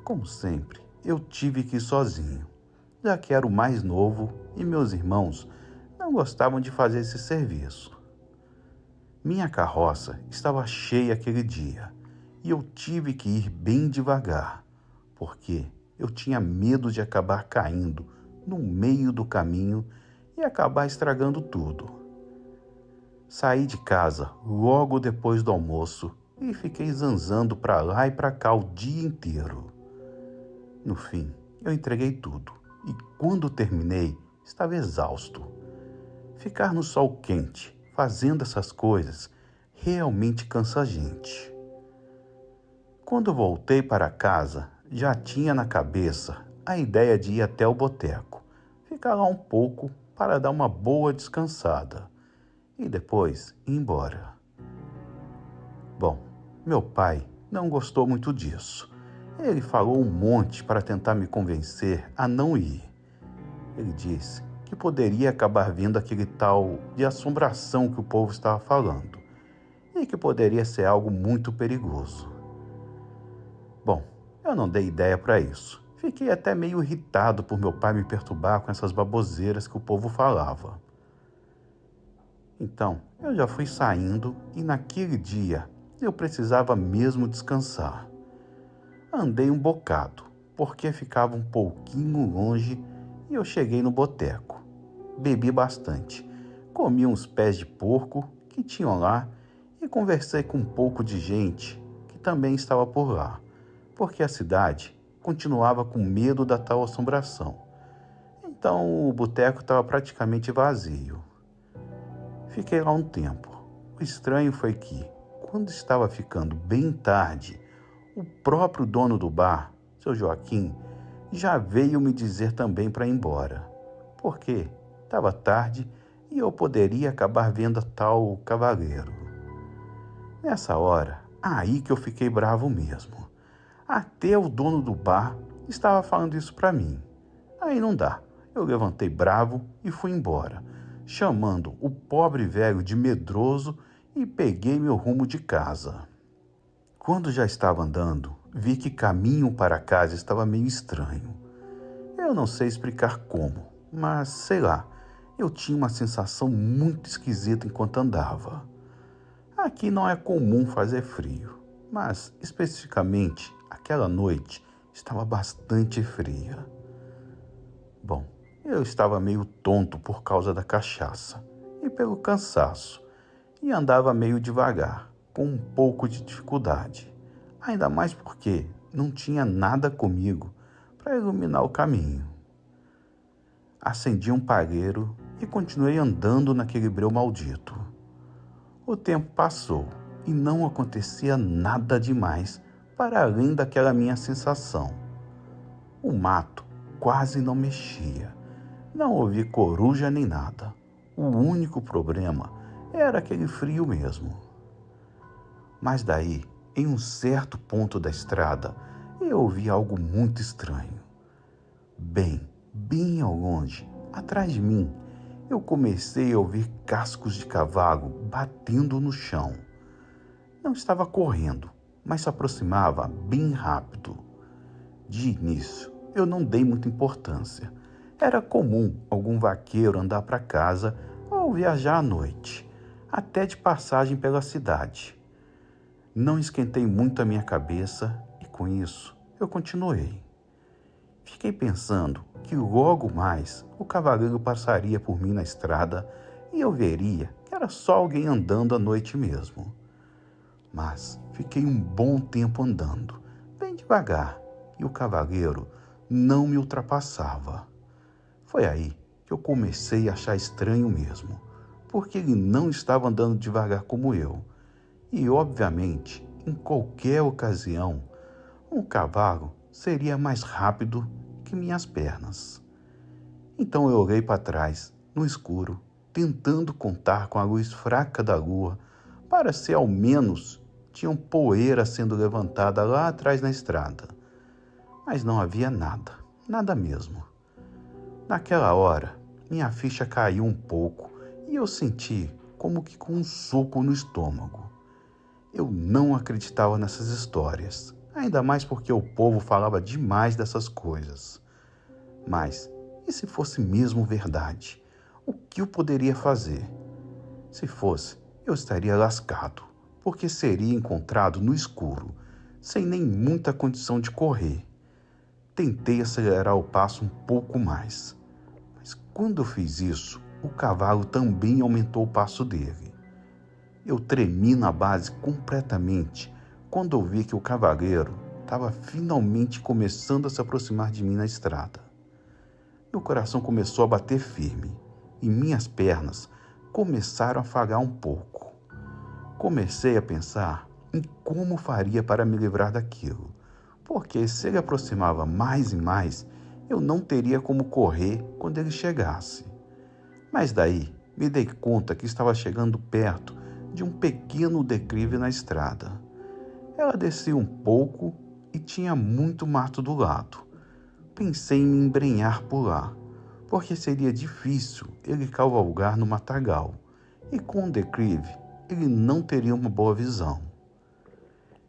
Como sempre, eu tive que ir sozinho, já que era o mais novo e meus irmãos não gostavam de fazer esse serviço. Minha carroça estava cheia aquele dia e eu tive que ir bem devagar, porque eu tinha medo de acabar caindo no meio do caminho e acabar estragando tudo. Saí de casa logo depois do almoço e fiquei zanzando para lá e para cá o dia inteiro. No fim, eu entreguei tudo e quando terminei, estava exausto. Ficar no sol quente, fazendo essas coisas, realmente cansa a gente. Quando voltei para casa, já tinha na cabeça a ideia de ir até o boteco, ficar lá um pouco para dar uma boa descansada e depois ir embora. Bom, meu pai não gostou muito disso. Ele falou um monte para tentar me convencer a não ir. Ele disse que poderia acabar vendo aquele tal de assombração que o povo estava falando e que poderia ser algo muito perigoso. Bom, eu não dei ideia para isso. Fiquei até meio irritado por meu pai me perturbar com essas baboseiras que o povo falava. Então, eu já fui saindo e naquele dia eu precisava mesmo descansar. Andei um bocado, porque ficava um pouquinho longe e eu cheguei no boteco. Bebi bastante, comi uns pés de porco que tinham lá e conversei com um pouco de gente que também estava por lá, porque a cidade continuava com medo da tal assombração. Então o boteco estava praticamente vazio. Fiquei lá um tempo. O estranho foi que, quando estava ficando bem tarde, o próprio dono do bar, seu Joaquim, já veio me dizer também para ir embora, porque estava tarde e eu poderia acabar vendo tal cavaleiro. Nessa hora, aí que eu fiquei bravo mesmo. Até o dono do bar estava falando isso para mim. Aí não dá. Eu levantei bravo e fui embora, chamando o pobre velho de medroso e peguei meu rumo de casa. Quando já estava andando, vi que caminho para casa estava meio estranho. Eu não sei explicar como, mas sei lá, eu tinha uma sensação muito esquisita enquanto andava. Aqui não é comum fazer frio, mas especificamente aquela noite estava bastante fria. Bom, eu estava meio tonto por causa da cachaça e pelo cansaço, e andava meio devagar, com um pouco de dificuldade, ainda mais porque não tinha nada comigo para iluminar o caminho. Acendi um palheiro e continuei andando naquele breu maldito. O tempo passou e não acontecia nada demais para além daquela minha sensação. O mato quase não mexia, não ouvi coruja nem nada. O único problema era aquele frio mesmo. Mas daí, em um certo ponto da estrada, eu ouvi algo muito estranho. Bem ao longe, atrás de mim, eu comecei a ouvir cascos de cavalo batendo no chão. Não estava correndo, mas se aproximava bem rápido. De início, eu não dei muita importância. Era comum algum vaqueiro andar para casa ou viajar à noite, até de passagem pela cidade. Não esquentei muito a minha cabeça e, com isso, eu continuei. Fiquei pensando que logo mais o cavaleiro passaria por mim na estrada e eu veria que era só alguém andando à noite mesmo. Mas fiquei um bom tempo andando, bem devagar, e o cavaleiro não me ultrapassava. Foi aí que eu comecei a achar estranho mesmo, porque ele não estava andando devagar como eu. E, obviamente, em qualquer ocasião, um cavalo seria mais rápido que minhas pernas. Então eu olhei para trás, no escuro, tentando contar com a luz fraca da lua, para se ao menos tinham poeira sendo levantada lá atrás na estrada. Mas não havia nada, nada mesmo. Naquela hora, minha ficha caiu um pouco e eu senti como que com um soco no estômago. Eu não acreditava nessas histórias, ainda mais porque o povo falava demais dessas coisas. Mas, e se fosse mesmo verdade? O que eu poderia fazer? Se fosse, eu estaria lascado, porque seria encontrado no escuro, sem nem muita condição de correr. Tentei acelerar o passo um pouco mais, mas quando eu fiz isso, o cavalo também aumentou o passo dele. Eu tremi na base completamente quando eu vi que o cavaleiro estava finalmente começando a se aproximar de mim na estrada. Meu coração começou a bater firme e minhas pernas começaram a falhar um pouco. Comecei a pensar em como faria para me livrar daquilo, porque se ele aproximava mais e mais, eu não teria como correr quando ele chegasse. Mas daí me dei conta que estava chegando perto de um pequeno declive na estrada. Ela descia um pouco e tinha muito mato do lado. Pensei em me embrenhar por lá, porque seria difícil ele cavalgar no matagal, e com o declive ele não teria uma boa visão.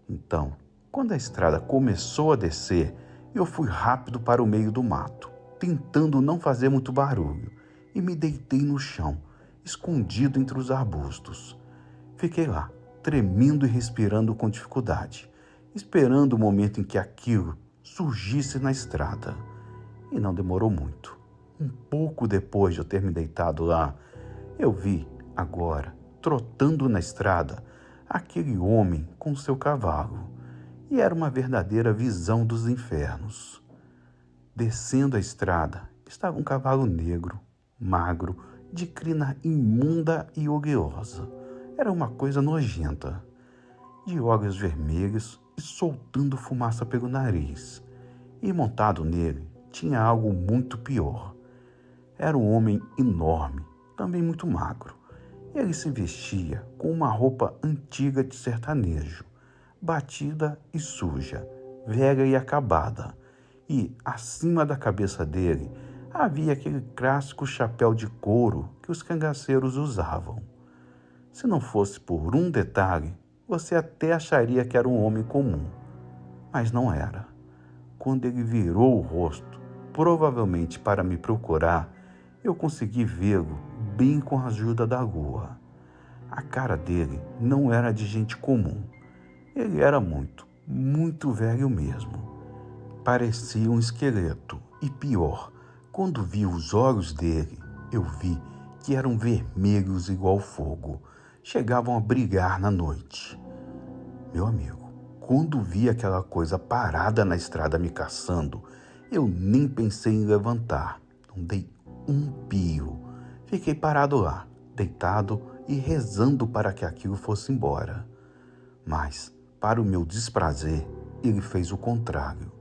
Então, quando a estrada começou a descer, eu fui rápido para o meio do mato, tentando não fazer muito barulho, e me deitei no chão, escondido entre os arbustos. Fiquei lá, tremendo e respirando com dificuldade, esperando o momento em que aquilo surgisse na estrada. E não demorou muito. Um pouco depois de eu ter me deitado lá, eu vi, agora, trotando na estrada, aquele homem com seu cavalo. E era uma verdadeira visão dos infernos. Descendo a estrada, estava um cavalo negro, magro de crina imunda e oleosa. Era uma coisa nojenta, de olhos vermelhos e soltando fumaça pelo nariz. E montado nele tinha algo muito pior. Era um homem enorme, também muito magro. Ele se vestia com uma roupa antiga de sertanejo, batida e suja, velha e acabada. E, acima da cabeça dele, havia aquele clássico chapéu de couro que os cangaceiros usavam. Se não fosse por um detalhe, você até acharia que era um homem comum. Mas não era. Quando ele virou o rosto, provavelmente para me procurar, eu consegui vê-lo bem com a ajuda da lua. A cara dele não era de gente comum. Ele era muito, muito velho mesmo. Parecia um esqueleto. E pior, quando vi os olhos dele, eu vi que eram vermelhos igual fogo. Chegavam a brilhar na noite. Meu amigo, quando vi aquela coisa parada na estrada me caçando, eu nem pensei em levantar. Não dei um pio. Fiquei parado lá, deitado e rezando para que aquilo fosse embora. Mas, para o meu desprazer, ele fez o contrário.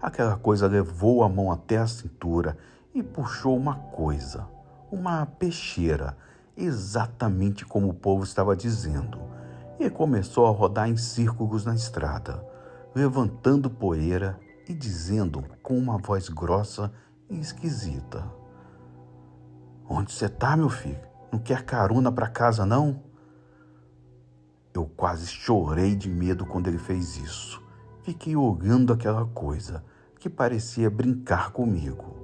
Aquela coisa levou a mão até a cintura e puxou uma coisa, uma peixeira, exatamente como o povo estava dizendo, e começou a rodar em círculos na estrada, levantando poeira e dizendo com uma voz grossa e esquisita: "Onde você tá, meu filho? Não quer carona para casa, não?" Eu quase chorei de medo quando ele fez isso. Fiquei olhando aquela coisa que parecia brincar comigo.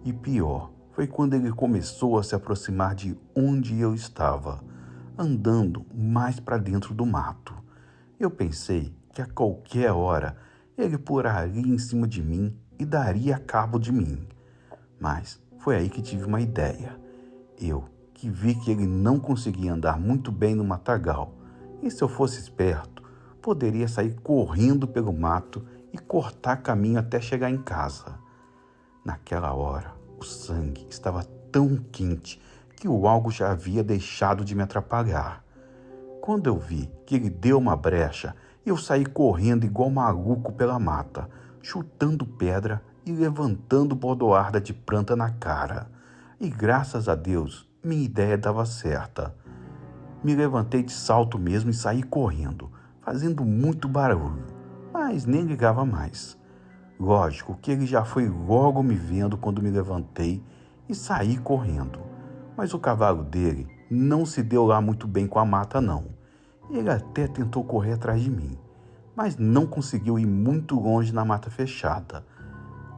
E pior, foi quando ele começou a se aproximar de onde eu estava, andando mais para dentro do mato. Eu pensei que a qualquer hora ele pularia em cima de mim e daria cabo de mim. Mas foi aí que tive uma ideia. Eu, que vi que ele não conseguia andar muito bem no matagal, e se eu fosse esperto, poderia sair correndo pelo mato e cortar caminho até chegar em casa. Naquela hora, o sangue estava tão quente que o algo já havia deixado de me atrapalhar. Quando eu vi que ele deu uma brecha, eu saí correndo igual maluco pela mata, chutando pedra e levantando bordoada de planta na cara. E graças a Deus, minha ideia dava certa. Me levantei de salto mesmo e saí correndo, fazendo muito barulho, mas nem ligava mais. Lógico que ele já foi logo me vendo quando me levantei e saí correndo. Mas o cavalo dele não se deu lá muito bem com a mata, não. Ele até tentou correr atrás de mim, mas não conseguiu ir muito longe na mata fechada.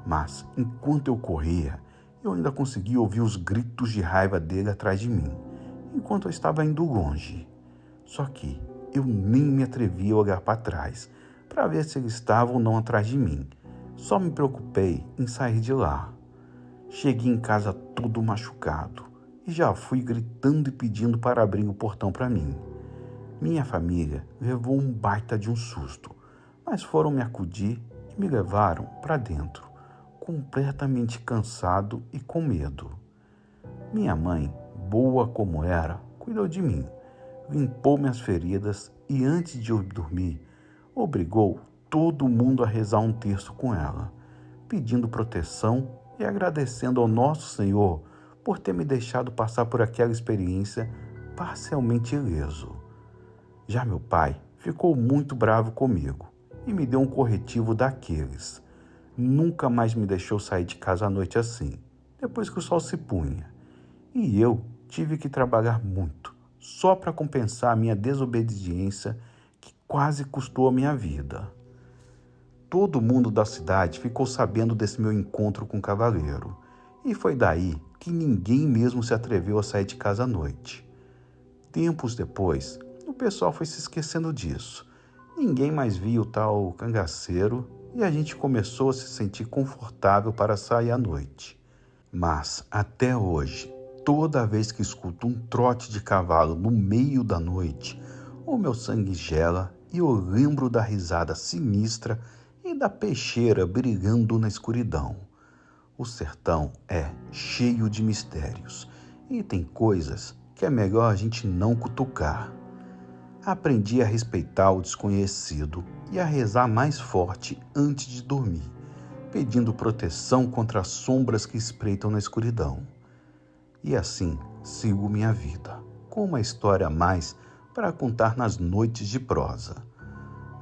Mas, enquanto eu corria, eu ainda consegui ouvir os gritos de raiva dele atrás de mim, enquanto eu estava indo longe. Só que eu nem me atrevia a olhar para trás, para ver se ele estava ou não atrás de mim. Só me preocupei em sair de lá. Cheguei em casa todo machucado e já fui gritando e pedindo para abrir o portão para mim. Minha família levou um baita de um susto, mas foram me acudir e me levaram para dentro, completamente cansado e com medo. Minha mãe, boa como era, cuidou de mim, limpou minhas feridas e antes de eu dormir, obrigou todo mundo a rezar um terço com ela, pedindo proteção e agradecendo ao nosso Senhor por ter me deixado passar por aquela experiência parcialmente ileso. Já meu pai ficou muito bravo comigo e me deu um corretivo daqueles. Nunca mais me deixou sair de casa à noite assim, depois que o sol se punha. E eu tive que trabalhar muito, só para compensar a minha desobediência que quase custou a minha vida. Todo mundo da cidade ficou sabendo desse meu encontro com o cavaleiro, e foi daí que ninguém mesmo se atreveu a sair de casa à noite. Tempos depois, o pessoal foi se esquecendo disso. Ninguém mais via o tal cangaceiro e a gente começou a se sentir confortável para sair à noite. Mas, até hoje, toda vez que escuto um trote de cavalo no meio da noite, o meu sangue gela e eu lembro da risada sinistra e da peixeira brilhando na escuridão. O sertão é cheio de mistérios e tem coisas que é melhor a gente não cutucar. Aprendi a respeitar o desconhecido e a rezar mais forte antes de dormir, pedindo proteção contra as sombras que espreitam na escuridão. E assim sigo minha vida, com uma história a mais para contar nas noites de prosa,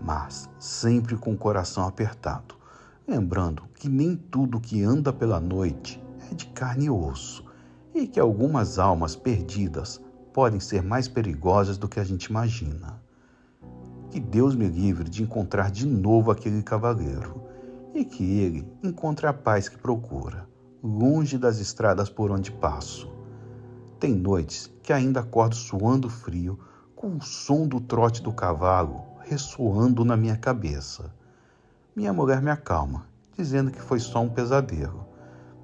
mas sempre com o coração apertado, lembrando que nem tudo que anda pela noite é de carne e osso, e que algumas almas perdidas podem ser mais perigosas do que a gente imagina. Que Deus me livre de encontrar de novo aquele cavaleiro, e que ele encontre a paz que procura, longe das estradas por onde passo. Tem noites que ainda acordo suando frio, com o som do trote do cavalo ressoando na minha cabeça. Minha mulher me acalma, dizendo que foi só um pesadelo,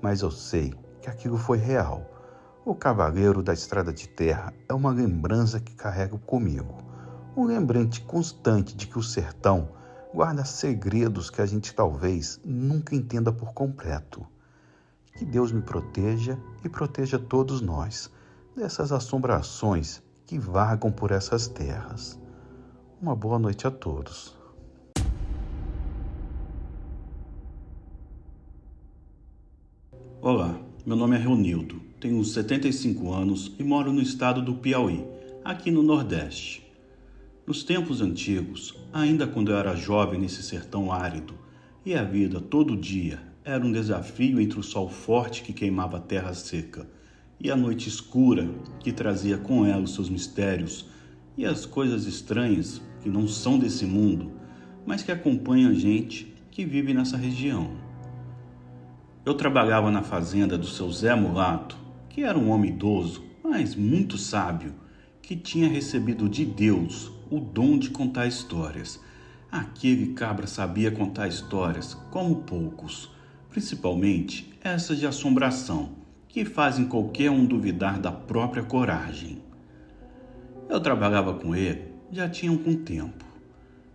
mas eu sei que aquilo foi real. O cavaleiro da estrada de terra é uma lembrança que carrego comigo, um lembrete constante de que o sertão guarda segredos que a gente talvez nunca entenda por completo. Que Deus me proteja e proteja todos nós dessas assombrações que vagam por essas terras. Uma boa noite a todos. Olá, meu nome é Reunildo, tenho 75 anos e moro no estado do Piauí, aqui no Nordeste. Nos tempos antigos, ainda quando eu era jovem nesse sertão árido, e a vida todo dia era um desafio entre o sol forte que queimava a terra seca e a noite escura que trazia com ela os seus mistérios e as coisas estranhas que não são desse mundo, mas que acompanham a gente que vive nessa região. Eu trabalhava na fazenda do seu Zé Mulato, que era um homem idoso, mas muito sábio, que tinha recebido de Deus o dom de contar histórias. Aquele cabra sabia contar histórias como poucos, principalmente essas de assombração, que fazem qualquer um duvidar da própria coragem. Eu trabalhava com ele já tinha algum tempo.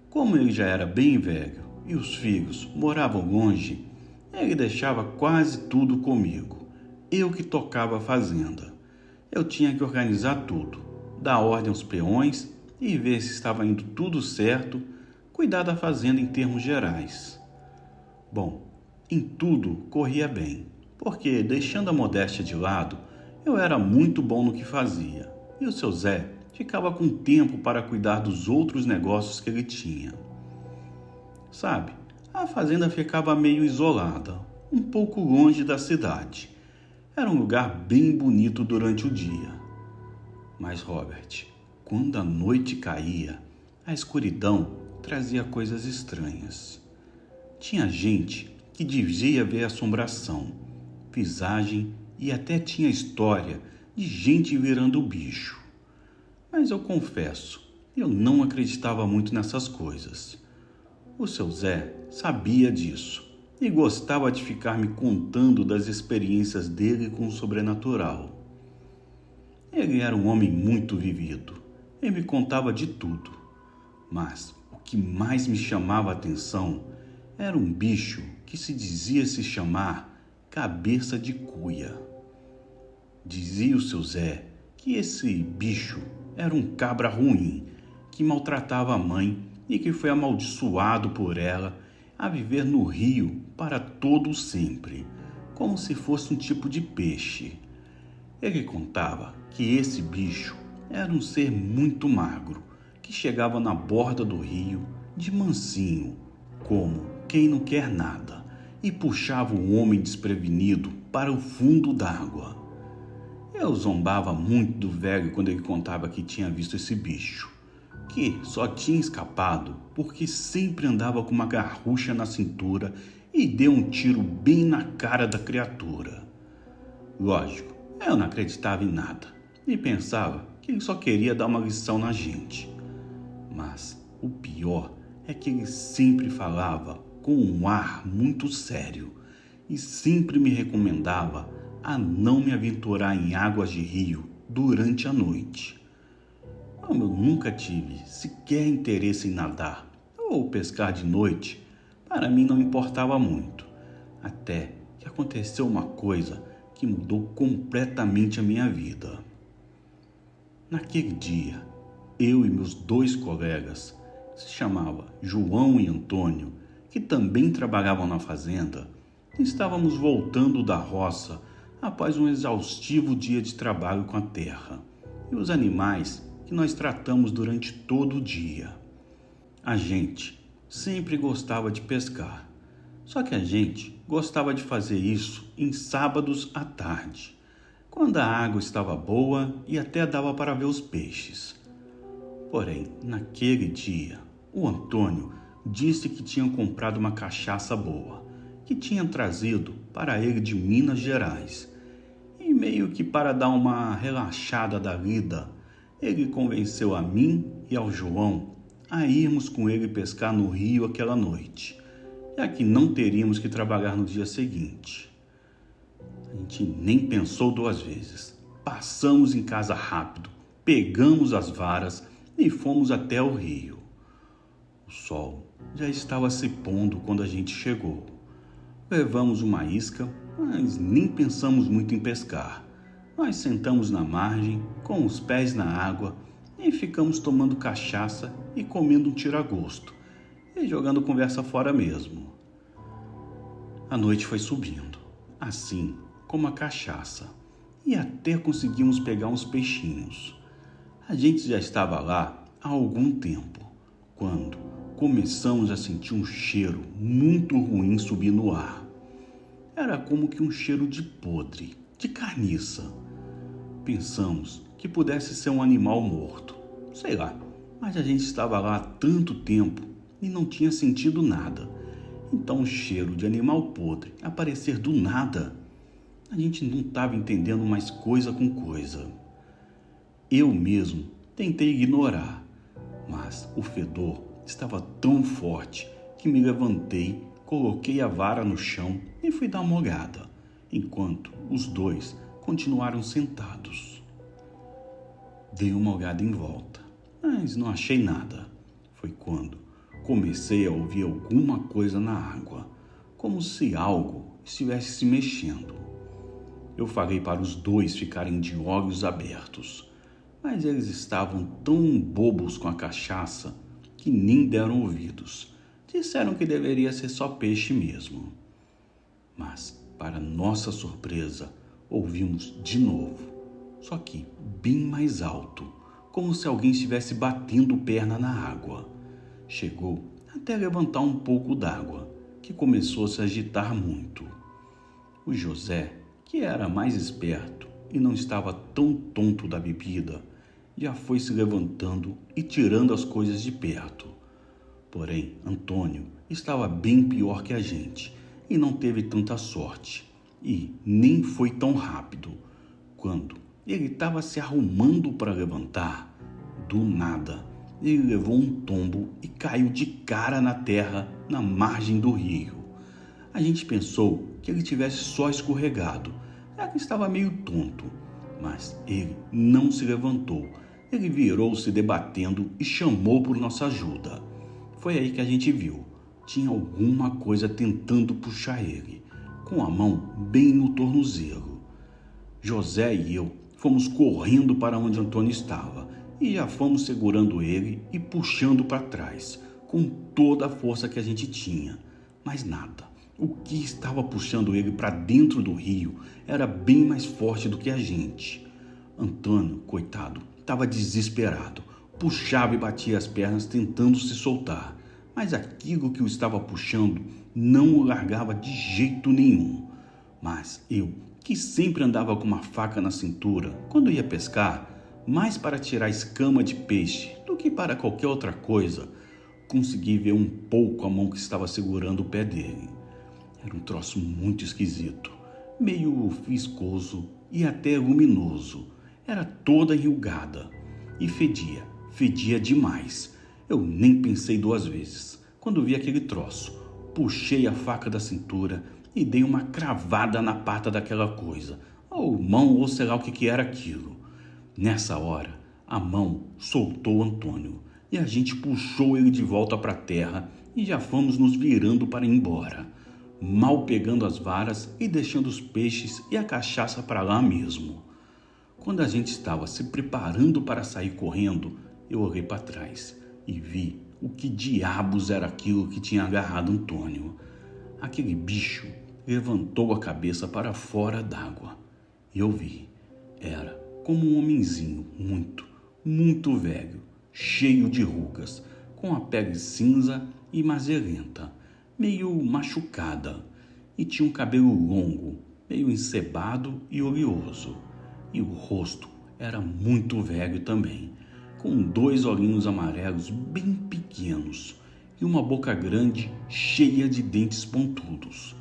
Como ele já era bem velho e os filhos moravam longe, ele deixava quase tudo comigo. Eu que tocava a fazenda. Eu tinha que organizar tudo, dar ordem aos peões e ver se estava indo tudo certo, cuidar da fazenda em termos gerais. Bom, em tudo corria bem, porque, deixando a modéstia de lado, eu era muito bom no que fazia, e o seu Zé ficava com tempo para cuidar dos outros negócios que ele tinha. Sabe, a fazenda ficava meio isolada, um pouco longe da cidade. Era um lugar bem bonito durante o dia. Mas, Robert, quando a noite caía, a escuridão trazia coisas estranhas. Tinha gente que dizia ver assombração, visagem e até tinha história de gente virando bicho. Mas eu confesso, eu não acreditava muito nessas coisas. O seu Zé sabia disso e gostava de ficar me contando das experiências dele com o sobrenatural. Ele era um homem muito vivido e me contava de tudo, mas o que mais me chamava a atenção era um bicho que se dizia se chamar Cabeça de Cuia. Dizia o seu Zé que esse bicho era um cabra ruim que maltratava a mãe e que foi amaldiçoado por ela a viver no rio para todo sempre, como se fosse um tipo de peixe. Ele contava que esse bicho era um ser muito magro, que chegava na borda do rio de mansinho, como quem não quer nada, e puxava o homem desprevenido para o fundo d'água. Eu zombava muito do velho quando ele contava que tinha visto esse bicho, que só tinha escapado porque sempre andava com uma garrucha na cintura e deu um tiro bem na cara da criatura. Lógico, eu não acreditava em nada e pensava que ele só queria dar uma lição na gente. Mas o pior é que ele sempre falava com um ar muito sério e sempre me recomendava a não me aventurar em águas de rio durante a noite. Como eu nunca tive sequer interesse em nadar ou pescar de noite, para mim não importava muito, até que aconteceu uma coisa que mudou completamente a minha vida. Naquele dia, eu e meus 2 colegas, que se chamavam João e Antônio, que também trabalhavam na fazenda, estávamos voltando da roça após um exaustivo dia de trabalho com a terra e os animais que nós tratamos durante todo o dia. A gente sempre gostava de pescar, só que a gente gostava de fazer isso em sábados à tarde, quando a água estava boa e até dava para ver os peixes. Porém, naquele dia, o Antônio disse que tinha comprado uma cachaça boa, que tinha trazido para ele de Minas Gerais. E meio que para dar uma relaxada da vida, ele convenceu a mim e ao João a irmos com ele pescar no rio aquela noite, já que não teríamos que trabalhar no dia seguinte. A gente nem pensou 2 vezes. Passamos em casa rápido, pegamos as varas e fomos até o rio. O sol já estava se pondo quando a gente chegou. Levamos uma isca, mas nem pensamos muito em pescar. Nós sentamos na margem, com os pés na água, e ficamos tomando cachaça e comendo um tira-gosto, e jogando conversa fora mesmo. A noite foi subindo, assim como a cachaça, e até conseguimos pegar uns peixinhos. A gente já estava lá há algum tempo, quando começamos a sentir um cheiro muito ruim subir no ar. Era como que um cheiro de podre, de carniça. Pensamos que pudesse ser um animal morto, sei lá, mas a gente estava lá há tanto tempo e não tinha sentido nada. Então o cheiro de animal podre aparecer do nada, a gente não estava entendendo mais coisa com coisa. Eu mesmo tentei ignorar, mas o fedor estava tão forte que me levantei, coloquei a vara no chão e fui dar uma olhada, enquanto os 2 continuaram sentados. Dei uma olhada em volta, mas não achei nada. Foi quando comecei a ouvir alguma coisa na água, como se algo estivesse se mexendo. Eu falei para os 2 ficarem de olhos abertos, mas eles estavam tão bobos com a cachaça que nem deram ouvidos. Disseram que deveria ser só peixe mesmo. Mas, para nossa surpresa, ouvimos de novo, só que bem mais alto, como se alguém estivesse batendo perna na água. Chegou até levantar um pouco d'água, que começou a se agitar muito. O José, que era mais esperto e não estava tão tonto da bebida, já foi se levantando e tirando as coisas de perto. Porém, Antônio estava bem pior que a gente e não teve tanta sorte, e nem foi tão rápido. Quando ele estava se arrumando para levantar, do nada, ele levou um tombo e caiu de cara na terra na margem do rio. A gente pensou que ele tivesse só escorregado, já que estava meio tonto, mas ele não se levantou. Ele virou-se debatendo e chamou por nossa ajuda. Foi aí que a gente viu. Tinha alguma coisa tentando puxar ele, com a mão bem no tornozelo. José e eu fomos correndo para onde Antônio estava e já fomos segurando ele e puxando para trás, com toda a força que a gente tinha. Mas nada. O que estava puxando ele para dentro do rio era bem mais forte do que a gente. Antônio, coitado, estava desesperado. Puxava e batia as pernas tentando se soltar, mas aquilo que o estava puxando não o largava de jeito nenhum. Mas eu, que sempre andava com uma faca na cintura quando ia pescar, mais para tirar escama de peixe do que para qualquer outra coisa, consegui ver um pouco a mão que estava segurando o pé dele. Era um troço muito esquisito, meio viscoso e até luminoso. Era toda enrugada e fedia demais. Eu nem pensei 2 vezes quando vi aquele troço. Puxei a faca da cintura e dei uma cravada na pata daquela coisa, ou mão, ou sei lá o que era aquilo. Nessa hora, a mão soltou Antônio e a gente puxou ele de volta para a terra e já fomos nos virando para ir embora. mal pegando as varas e deixando os peixes e a cachaça para lá mesmo. Quando a gente estava se preparando para sair correndo, eu olhei para trás e vi o que diabos era aquilo que tinha agarrado Antônio. Aquele bicho levantou a cabeça para fora d'água e eu vi. Era como um homenzinho muito velho, cheio de rugas, com a pele cinza e mazerenta, meio machucada, e tinha um cabelo longo, meio encebado e oleoso. E o rosto era muito velho também, com 2 olhinhos amarelos bem pequenos e uma boca grande cheia de dentes pontudos.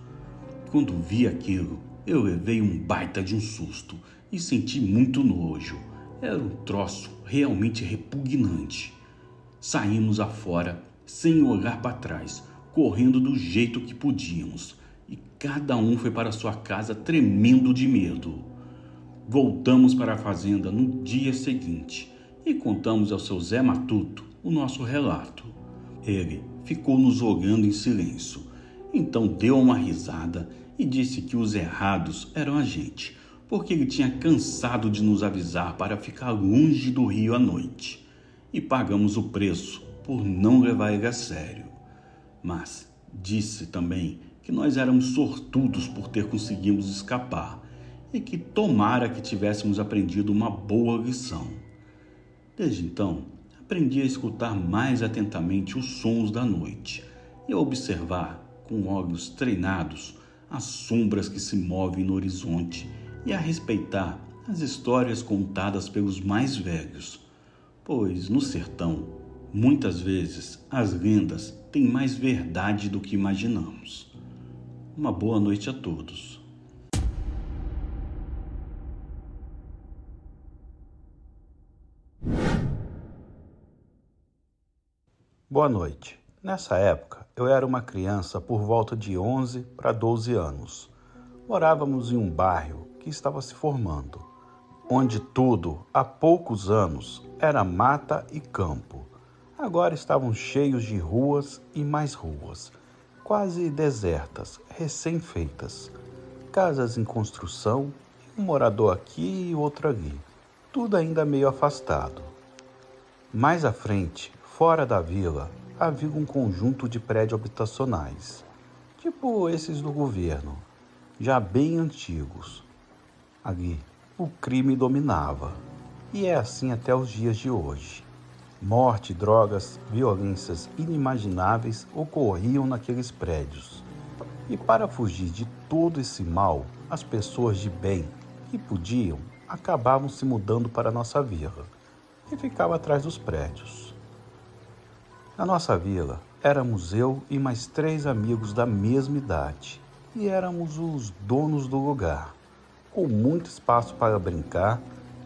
Quando vi aquilo, eu levei um baita de um susto e senti muito nojo. Era um troço realmente repugnante. Saímos afora sem olhar para trás, correndo do jeito que podíamos, e cada um foi para sua casa tremendo de medo. Voltamos para a fazenda no dia seguinte e contamos ao seu Zé Matuto o nosso relato. Ele ficou nos olhando em silêncio, então deu uma risada e disse que os errados eram a gente, porque ele tinha cansado de nos avisar para ficar longe do rio à noite, e pagamos o preço por não levar ele a sério. Mas disse também que nós éramos sortudos por ter conseguido escapar e que tomara que tivéssemos aprendido uma boa lição. Desde então, aprendi a escutar mais atentamente os sons da noite e a observar com olhos treinados as sombras que se movem no horizonte e a respeitar as histórias contadas pelos mais velhos, pois no sertão, muitas vezes, as lendas têm mais verdade do que imaginamos. Uma boa noite a todos. Boa noite. Nessa época, eu era uma criança por volta de 11 para 12 anos. Morávamos em um bairro que estava se formando, onde tudo, há poucos anos, era mata e campo. Agora estavam cheios de ruas e mais ruas, quase desertas, recém-feitas. Casas em construção, um morador aqui e outro ali, tudo ainda meio afastado. Mais à frente, fora da vila, havia um conjunto de prédios habitacionais, tipo esses do governo, já bem antigos. Ali, o crime dominava, e é assim até os dias de hoje. Morte, drogas, violências inimagináveis ocorriam naqueles prédios. E para fugir de todo esse mal, as pessoas de bem que podiam acabavam se mudando para a nossa vila, que ficava atrás dos prédios. Na nossa vila, éramos eu e mais 3 amigos da mesma idade, e éramos os donos do lugar, com muito espaço para brincar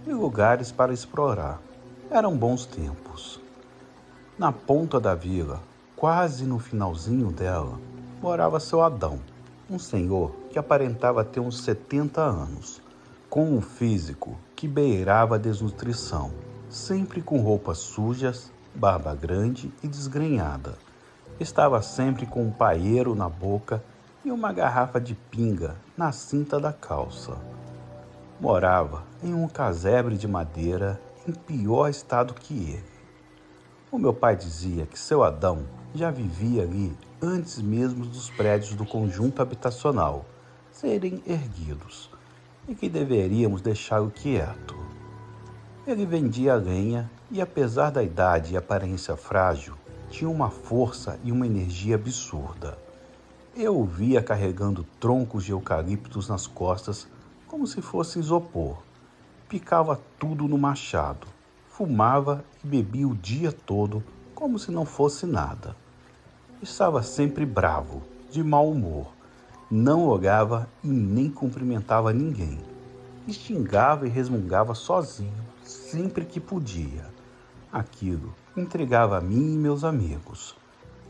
e lugares para explorar. Eram bons tempos. Na ponta da vila, quase no finalzinho dela, morava seu Adão, um senhor que aparentava ter uns 70 anos, com um físico que beirava a desnutrição, sempre com roupas sujas, barba grande e desgrenhada. Estava sempre com um paeiro na boca e uma garrafa de pinga na cinta da calça. Morava em um casebre de madeira em pior estado que ele. O meu pai dizia que seu Adão já vivia ali antes mesmo dos prédios do conjunto habitacional serem erguidos e que deveríamos deixá-lo quieto. Ele vendia lenha e, apesar da idade e aparência frágil, tinha uma força e uma energia absurda. Eu o via carregando troncos de eucaliptos nas costas como se fosse isopor. Picava tudo no machado, fumava e bebia o dia todo como se não fosse nada. Estava sempre bravo, de mau humor, não olhava e nem cumprimentava ninguém. Xingava e resmungava sozinho, sempre que podia. Aquilo intrigava a mim e meus amigos.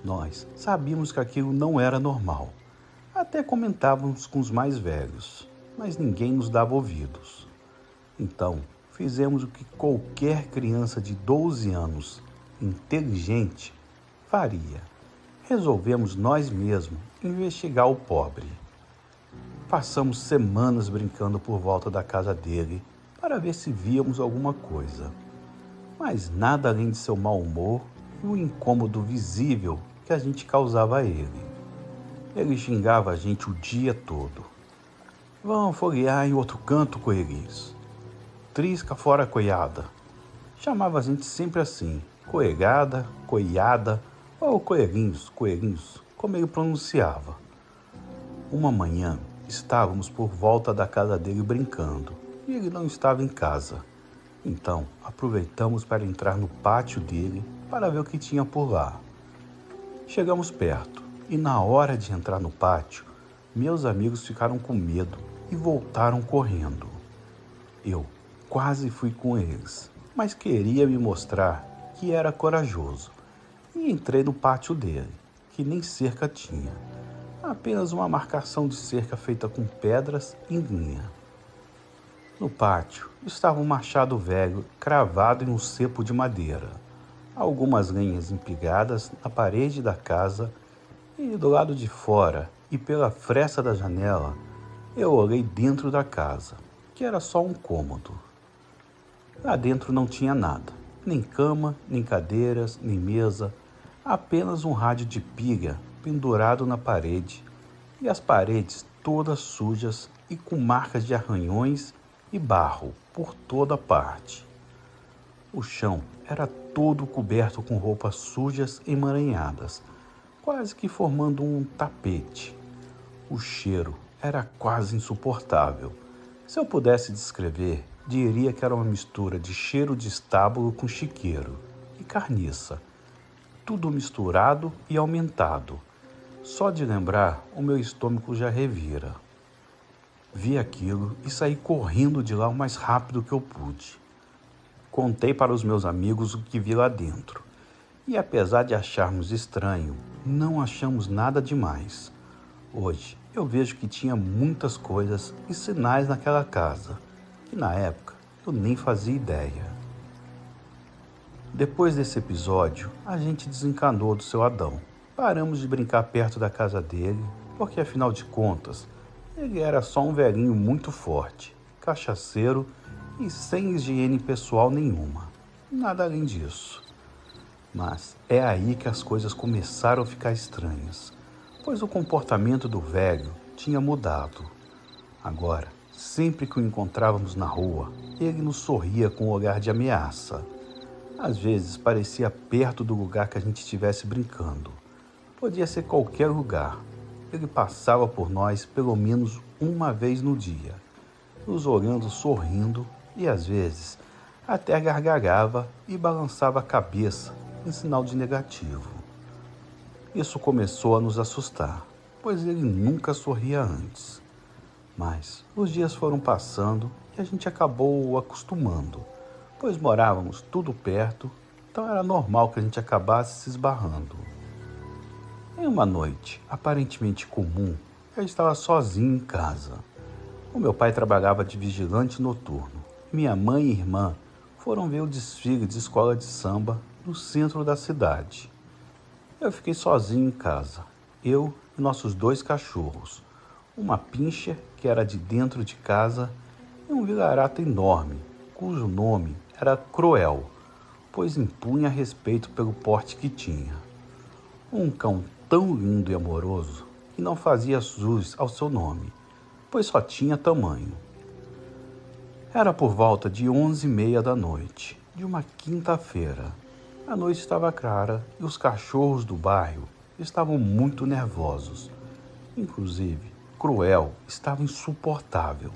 Nós sabíamos que aquilo não era normal. Até comentávamos com os mais velhos, mas ninguém nos dava ouvidos. Então, fizemos o que qualquer criança de 12 anos, inteligente, faria. resolvemos nós mesmos investigar o pobre. Passamos semanas brincando por volta da casa dele para ver se víamos alguma coisa, mas nada além de seu mau humor e o incômodo visível que a gente causava a ele. Ele xingava a gente o dia todo. Vão folhear em outro canto, coelhinhos. Trisca fora a coiada. Chamava a gente sempre assim, coelhada, coiada ou coelhinhos, como ele pronunciava. Uma manhã, estávamos por volta da casa dele brincando e ele não estava em casa. Então, aproveitamos para entrar no pátio dele para ver o que tinha por lá. Chegamos perto e na hora de entrar no pátio, meus amigos ficaram com medo e voltaram correndo. Eu quase fui com eles, mas queria me mostrar que era corajoso e entrei no pátio dele, que nem cerca tinha, apenas uma marcação de cerca feita com pedras e linha. No pátio estava um machado velho cravado em um cepo de madeira, algumas lenhas empigadas na parede da casa e do lado de fora e pela fresta da janela eu olhei dentro da casa, que era só um cômodo. Lá dentro não tinha nada, nem cama, nem cadeiras, nem mesa, apenas um rádio de pilha pendurado na parede e as paredes todas sujas e com marcas de arranhões e barro por toda parte. O chão era todo coberto com roupas sujas emaranhadas, quase que formando um tapete. O cheiro era quase insuportável. Se eu pudesse descrever, diria que era uma mistura de cheiro de estábulo com chiqueiro e carniça, tudo misturado e aumentado. Só de lembrar, o meu estômago já revira. Vi aquilo e saí correndo de lá o mais rápido que eu pude. Contei para os meus amigos o que vi lá dentro. E apesar de acharmos estranho, não achamos nada demais. Hoje, eu vejo que tinha muitas coisas e sinais naquela casa, que na época eu nem fazia ideia. Depois desse episódio, a gente desencanou do seu Adão. Paramos de brincar perto da casa dele, porque afinal de contas, ele era só um velhinho muito forte, cachaceiro e sem higiene pessoal nenhuma. Nada além disso. Mas é aí que as coisas começaram a ficar estranhas, pois o comportamento do velho tinha mudado. Agora, sempre que o encontrávamos na rua, ele nos sorria com um olhar de ameaça. Às vezes parecia perto do lugar que a gente estivesse brincando. Podia ser qualquer lugar. Ele passava por nós pelo menos uma vez no dia, nos olhando sorrindo e às vezes até gargalhava e balançava a cabeça em sinal de negativo. Isso começou a nos assustar, pois ele nunca sorria antes. Mas os dias foram passando e a gente acabou acostumando, pois morávamos tudo perto, então era normal que a gente acabasse se esbarrando. Em uma noite aparentemente comum, eu estava sozinho em casa. O meu pai trabalhava de vigilante noturno. Minha mãe e irmã foram ver o desfile de escola de samba no centro da cidade. Eu fiquei sozinho em casa, eu e nossos 2 cachorros, uma pincher que era de dentro de casa e um vira-lata enorme, cujo nome era Cruel, pois impunha respeito pelo porte que tinha. Um cão tão lindo e amoroso que não fazia jus ao seu nome, pois só tinha tamanho. Era por volta de 11h30 da noite, de uma quinta-feira. A noite estava clara e os cachorros do bairro estavam muito nervosos. Inclusive, Cruel estava insuportável.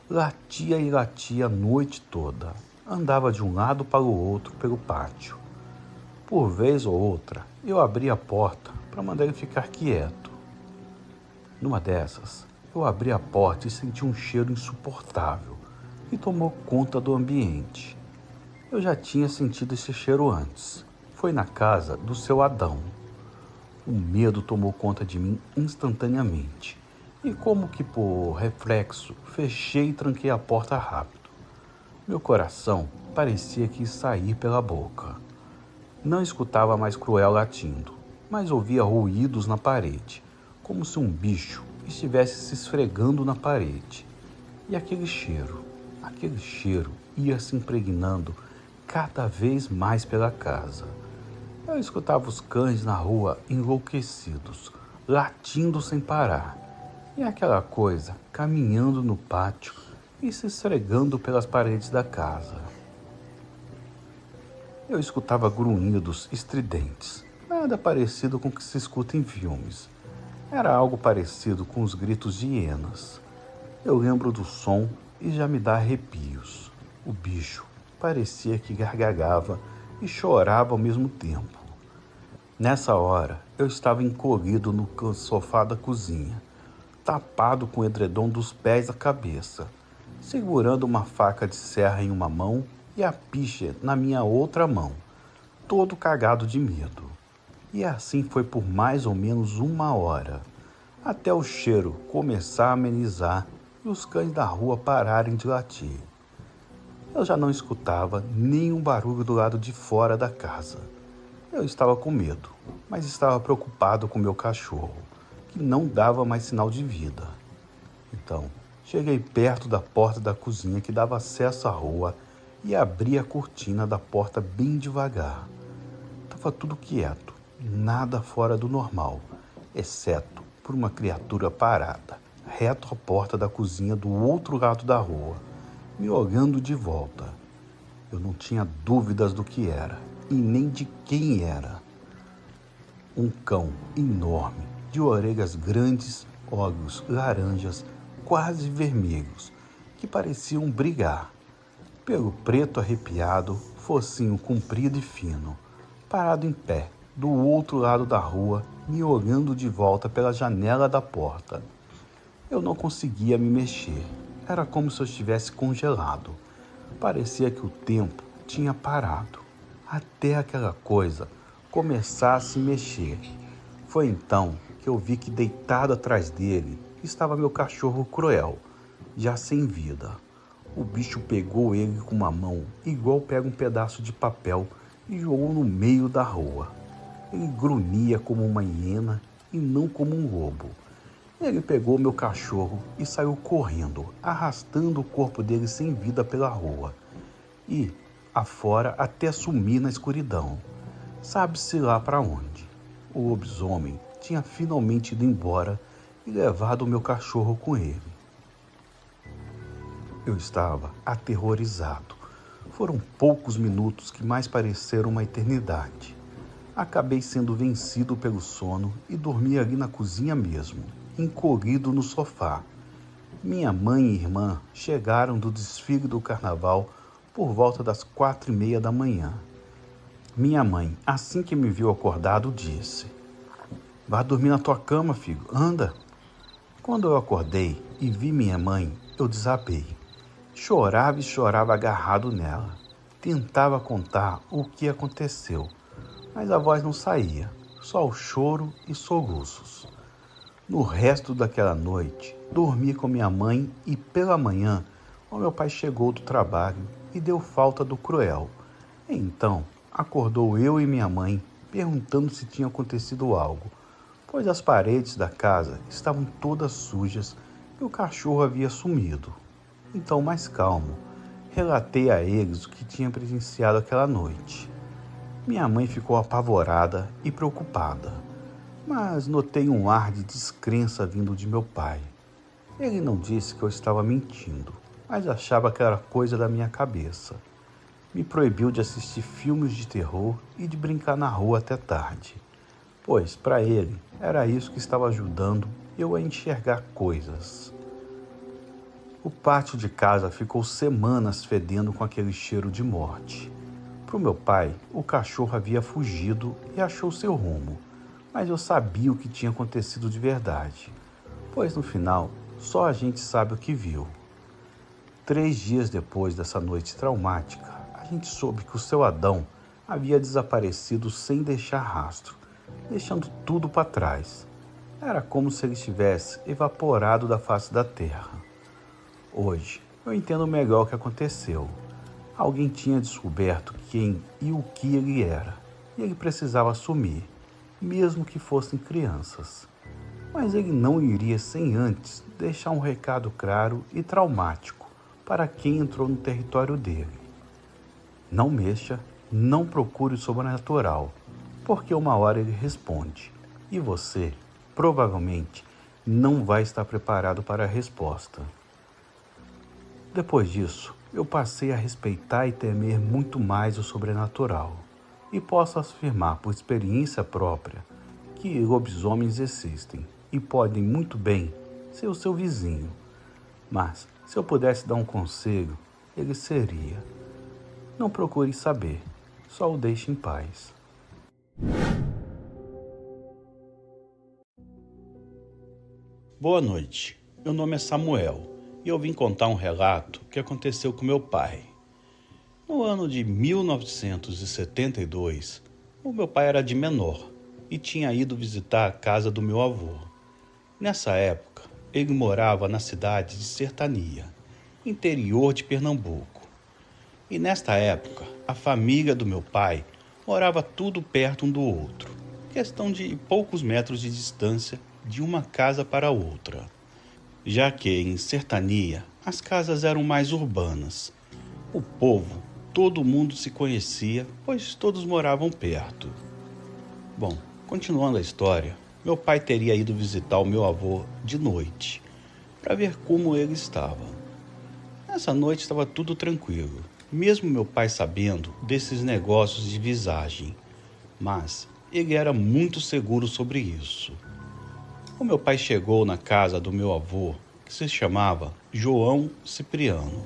Latia e latia a noite toda. Andava de um lado para o outro pelo pátio. Por vez ou outra, eu abria a porta para mandar ele ficar quieto. Numa dessas, eu abri a porta e senti um cheiro insuportável que tomou conta do ambiente. Eu já tinha sentido esse cheiro antes. Foi na casa do seu Adão. O medo tomou conta de mim instantaneamente. E como que por reflexo, fechei e tranquei a porta rápido. Meu coração parecia que ia sair pela boca. Não escutava mais Cruel latindo. mas ouvia ruídos na parede, como se um bicho estivesse se esfregando na parede. E aquele cheiro ia se impregnando cada vez mais pela casa. Eu escutava os cães na rua enlouquecidos, latindo sem parar, e aquela coisa caminhando no pátio e se esfregando pelas paredes da casa. Eu escutava grunhidos estridentes, nada parecido com o que se escuta em filmes. Era algo parecido com os gritos de hienas. Eu lembro do som e já me dá arrepios. O bicho parecia que gargalhava e chorava ao mesmo tempo. Nessa hora, eu estava encolhido no sofá da cozinha, tapado com o edredom dos pés à cabeça, segurando uma faca de serra em uma mão e a picha na minha outra mão, todo cagado de medo. E assim foi por mais ou menos 1 hora, até o cheiro começar a amenizar e os cães da rua pararem de latir. Eu já não escutava nenhum barulho do lado de fora da casa. Eu estava com medo, mas estava preocupado com meu cachorro, que não dava mais sinal de vida. Então, cheguei perto da porta da cozinha que dava acesso à rua e abri a cortina da porta bem devagar. Estava tudo quieto, nada fora do normal, exceto por uma criatura parada, reto à porta da cozinha do outro lado da rua, me olhando de volta. Eu não tinha dúvidas do que era e nem de quem era. Um cão enorme, de orelhas grandes, olhos laranjas, quase vermelhos, que pareciam brigar. Pelo preto arrepiado, focinho comprido e fino, parado em pé, do outro lado da rua, me olhando de volta pela janela da porta. Eu não conseguia me mexer. Era como se eu estivesse congelado. Parecia que o tempo tinha parado, até aquela coisa começar a se mexer. Foi então que eu vi que deitado atrás dele estava meu cachorro Cruel, já sem vida. O bicho pegou ele com uma mão, igual pega um pedaço de papel, e jogou no meio da rua. Ele grunhia como uma hiena e não como um lobo. Ele pegou meu cachorro e saiu correndo, arrastando o corpo dele sem vida pela rua. E, afora, até sumir na escuridão. Sabe-se lá para onde. O lobisomem tinha finalmente ido embora e levado o meu cachorro com ele. Eu estava aterrorizado. Foram poucos minutos que mais pareceram uma eternidade. Acabei sendo vencido pelo sono e dormi ali na cozinha mesmo, encolhido no sofá. Minha mãe e irmã chegaram do desfile do carnaval por volta das 4:30 da manhã. Minha mãe, assim que me viu acordado, disse: "Vá dormir na tua cama, filho, anda." Quando eu acordei e vi minha mãe, eu desabei. Chorava e chorava agarrado nela. Tentava contar o que aconteceu, mas a voz não saía, só o choro e soluços. No resto daquela noite, dormi com minha mãe e pela manhã, o meu pai chegou do trabalho e deu falta do Cruel. Então, acordou eu e minha mãe, perguntando se tinha acontecido algo, pois as paredes da casa estavam todas sujas e o cachorro havia sumido. Então, mais calmo, relatei a eles o que tinha presenciado aquela noite. Minha mãe ficou apavorada e preocupada, mas notei um ar de descrença vindo de meu pai. Ele não disse que eu estava mentindo, mas achava que era coisa da minha cabeça. Me proibiu de assistir filmes de terror e de brincar na rua até tarde, pois, para ele, era isso que estava ajudando eu a enxergar coisas. O pátio de casa ficou semanas fedendo com aquele cheiro de morte. Para o meu pai, o cachorro havia fugido e achou seu rumo, mas eu sabia o que tinha acontecido de verdade, pois no final só a gente sabe o que viu. 3 dias depois dessa noite traumática, a gente soube que o seu Adão havia desaparecido sem deixar rastro, deixando tudo para trás. Era como se ele tivesse evaporado da face da terra. Hoje, eu entendo melhor o que aconteceu. Alguém tinha descoberto quem e o que ele era, e ele precisava sumir. mesmo que fossem crianças. Mas ele não iria sem antes deixar um recado claro e traumático para quem entrou no território dele. Não mexa, não procure o sobrenatural, porque uma hora ele responde, e você, provavelmente, não vai estar preparado para a resposta. Depois disso, eu passei a respeitar e temer muito mais o sobrenatural, e posso afirmar por experiência própria que lobisomens existem e podem muito bem ser o seu vizinho. Mas, se eu pudesse dar um conselho, ele seria: não procure saber, só o deixe em paz. Boa noite, meu nome é Samuel e eu vim contar um relato que aconteceu com meu pai. No ano de 1972, o meu pai era de menor e tinha ido visitar a casa do meu avô. Nessa época, ele morava na cidade de Sertania, interior de Pernambuco. E nesta época, a família do meu pai morava tudo perto um do outro, questão de poucos metros de distância de uma casa para outra. Já que em Sertania, as casas eram mais urbanas. O povo, todo mundo se conhecia, pois todos moravam perto. Bom, continuando a história, meu pai teria ido visitar o meu avô de noite, para ver como ele estava. Nessa noite estava tudo tranquilo, mesmo meu pai sabendo desses negócios de visagem, mas ele era muito seguro sobre isso. O meu pai chegou na casa do meu avô, que se chamava João Cipriano.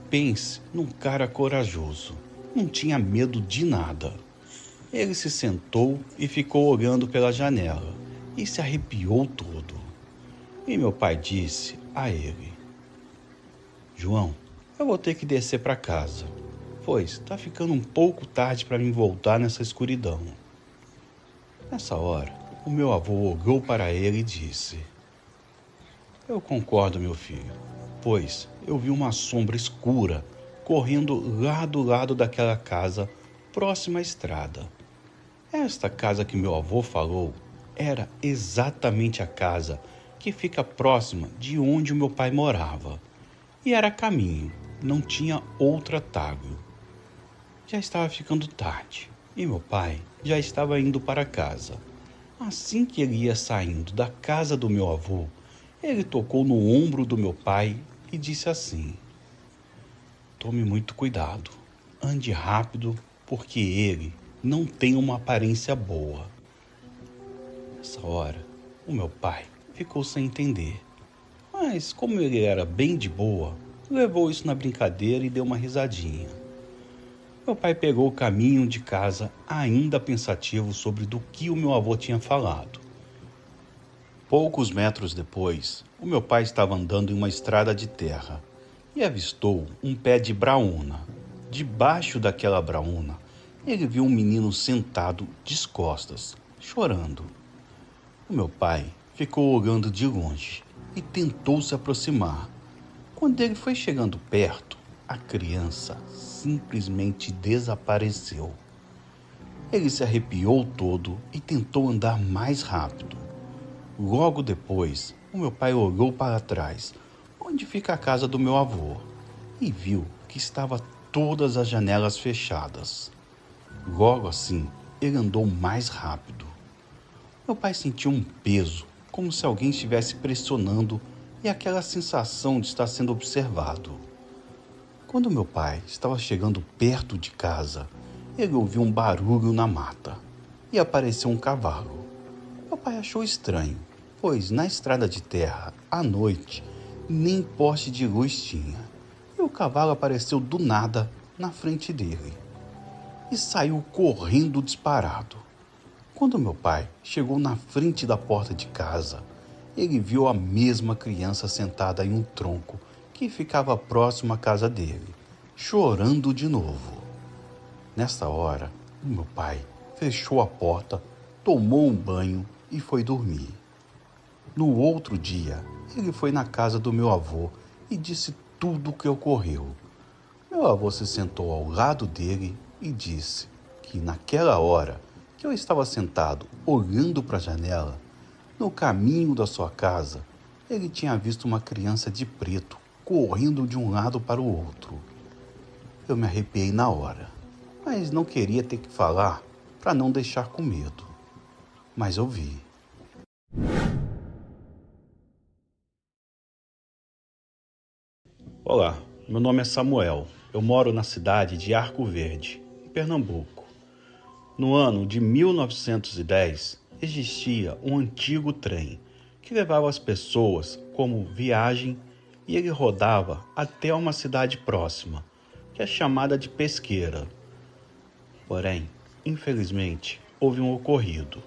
Pense num cara corajoso, não tinha medo de nada. Ele se sentou e ficou olhando pela janela e se arrepiou todo. E meu pai disse a ele: João, eu vou ter que descer para casa, pois está ficando um pouco tarde para mim voltar nessa escuridão. Nessa hora, o meu avô olhou para ele e disse: Eu concordo, meu filho, pois eu vi uma sombra escura correndo lá do lado daquela casa próxima à estrada. Esta casa que meu avô falou era exatamente a casa que fica próxima de onde o meu pai morava. E era caminho, não tinha outro atalho. Já estava ficando tarde e meu pai já estava indo para casa. Assim que ele ia saindo da casa do meu avô, ele tocou no ombro do meu pai e disse assim: Tome muito cuidado, ande rápido, porque ele não tem uma aparência boa. Nessa hora, o meu pai ficou sem entender, mas como ele era bem de boa, levou isso na brincadeira e deu uma risadinha. Meu pai pegou o caminho de casa ainda pensativo sobre do que o meu avô tinha falado. Poucos metros depois, o meu pai estava andando em uma estrada de terra e avistou um pé de braúna. Debaixo daquela braúna, ele viu um menino sentado descostas, chorando. O meu pai ficou olhando de longe e tentou se aproximar. Quando ele foi chegando perto, a criança simplesmente desapareceu. Ele se arrepiou todo e tentou andar mais rápido. Logo depois, o meu pai olhou para trás, onde fica a casa do meu avô, e viu que estava todas as janelas fechadas. Logo assim, ele andou mais rápido. Meu pai sentiu um peso, como se alguém estivesse pressionando, e aquela sensação de estar sendo observado. Quando meu pai estava chegando perto de casa, ele ouviu um barulho na mata e apareceu um cavalo. Meu pai achou estranho, pois na estrada de terra, à noite, nem poste de luz tinha. E o cavalo apareceu do nada na frente dele e saiu correndo disparado. Quando meu pai chegou na frente da porta de casa, ele viu a mesma criança sentada em um tronco que ficava próximo à casa dele, chorando de novo. Nessa hora, o meu pai fechou a porta, tomou um banho e foi dormir. No outro dia, ele foi na casa do meu avô e disse tudo o que ocorreu. Meu avô se sentou ao lado dele e disse que naquela hora Eu estava sentado, olhando para a janela. No caminho da sua casa, ele tinha visto uma criança de preto correndo de um lado para o outro. Eu me arrepiei na hora, mas não queria ter que falar para não deixar com medo. Mas eu vi. Olá, meu nome é Samuel. Eu moro na cidade de Arco Verde, em Pernambuco. No ano de 1910, existia um antigo trem que levava as pessoas como viagem e ele rodava até uma cidade próxima, que é chamada de Pesqueira. Porém, infelizmente, houve um ocorrido,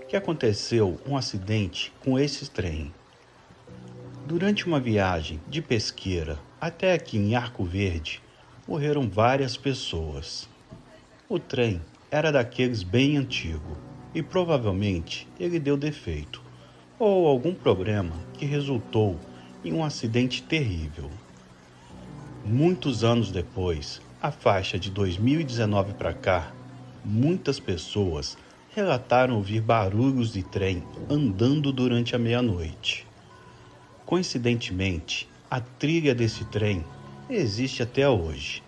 que aconteceu um acidente com esse trem. Durante uma viagem de Pesqueira até aqui em Arco Verde, morreram várias pessoas. O trem era daqueles bem antigo e provavelmente ele deu defeito ou algum problema que resultou em um acidente terrível. Muitos anos depois, a faixa de 2019 para cá, muitas pessoas relataram ouvir barulhos de trem andando durante a meia-noite. Coincidentemente, a trilha desse trem existe até hoje.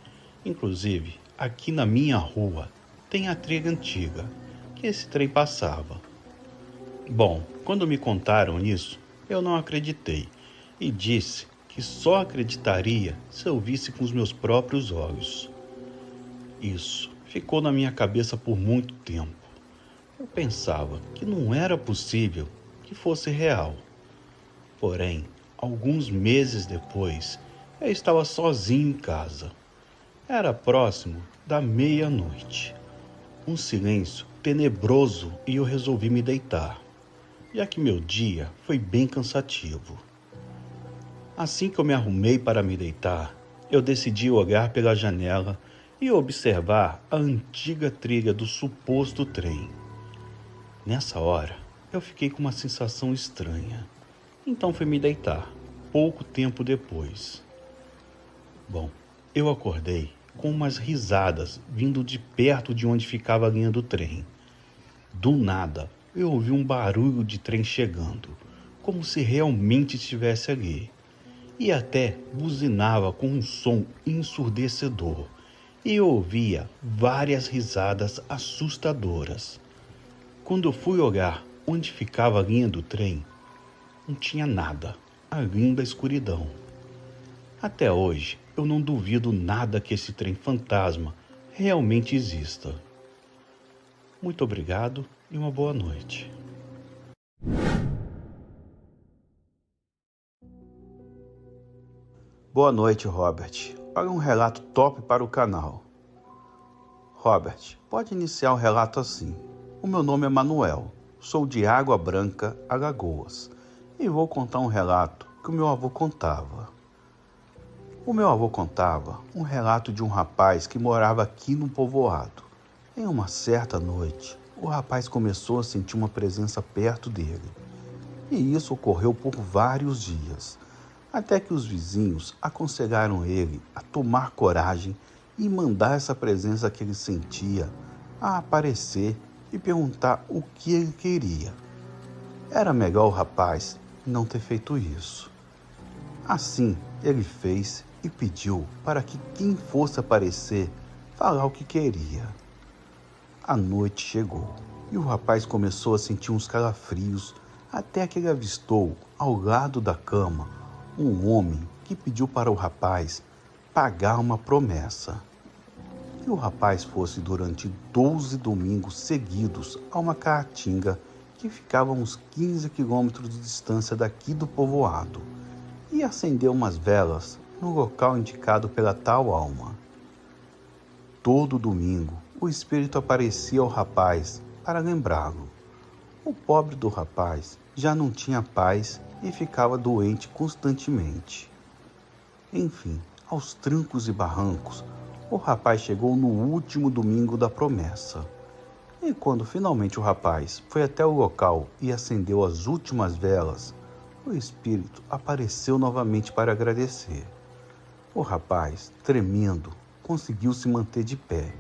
Inclusive, aqui na minha rua tem a trilha antiga que esse trem passava. Bom, quando me contaram isso, eu não acreditei e disse que só acreditaria se eu visse com os meus próprios olhos. Isso ficou na minha cabeça por muito tempo. Eu pensava que não era possível que fosse real. Porém, alguns meses depois, eu estava sozinho em casa. Era próximo da meia-noite. Um silêncio tenebroso e eu resolvi me deitar, já que meu dia foi bem cansativo. Assim que eu me arrumei para me deitar, eu decidi olhar pela janela e observar a antiga trilha do suposto trem. Nessa hora, eu fiquei com uma sensação estranha. Então fui me deitar, pouco tempo depois. Bom, eu acordei com umas risadas vindo de perto de onde ficava a linha do trem. Do nada, eu ouvi um barulho de trem chegando, como se realmente estivesse ali. E até buzinava com um som ensurdecedor. E eu ouvia várias risadas assustadoras. Quando eu fui olhar onde ficava a linha do trem, não tinha nada, a linda escuridão. Até hoje, eu não duvido nada que esse trem fantasma realmente exista. Muito obrigado e uma boa noite. Boa noite, Robert. Olha um relato top para o canal. Robert, pode iniciar o relato assim. O meu nome é Manuel, sou de Água Branca, Alagoas, e vou contar um relato que o meu avô contava. O meu avô contava um relato de um rapaz que morava aqui no povoado. Em uma certa noite, o rapaz começou a sentir uma presença perto dele. E isso ocorreu por vários dias, até que os vizinhos aconselharam ele a tomar coragem e mandar essa presença que ele sentia a aparecer e perguntar o que ele queria. Era melhor o rapaz não ter feito isso. Assim, ele fez e pediu para que quem fosse aparecer falar o que queria. A noite chegou e o rapaz começou a sentir uns calafrios até que ele avistou, ao lado da cama, um homem que pediu para o rapaz pagar uma promessa. Que o rapaz fosse durante 12 domingos seguidos a uma caatinga que ficava a uns 15 quilômetros de distância daqui do povoado e acender umas velas no local indicado pela tal alma. Todo domingo, o espírito aparecia ao rapaz para lembrá-lo. O pobre do rapaz já não tinha paz e ficava doente constantemente. Enfim, aos trancos e barrancos, o rapaz chegou no último domingo da promessa. E quando finalmente o rapaz foi até o local e acendeu as últimas velas, o espírito apareceu novamente para agradecer. O rapaz, tremendo, conseguiu se manter de pé,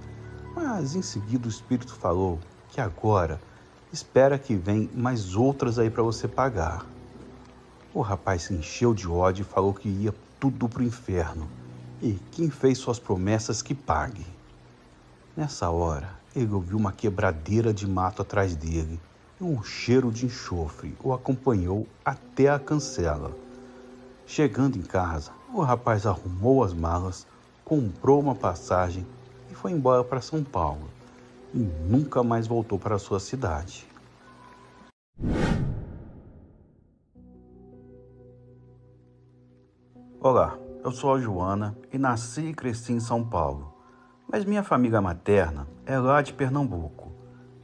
mas em seguida o espírito falou que agora espera que vem mais outras aí para você pagar. O rapaz se encheu de ódio e falou que ia tudo pro inferno e quem fez suas promessas que pague. Nessa hora, ele ouviu uma quebradeira de mato atrás dele e um cheiro de enxofre o acompanhou até a cancela. Chegando em casa, o rapaz arrumou as malas, comprou uma passagem e foi embora para São Paulo e nunca mais voltou para sua cidade. Olá, eu sou a Joana e nasci e cresci em São Paulo, mas minha família materna é lá de Pernambuco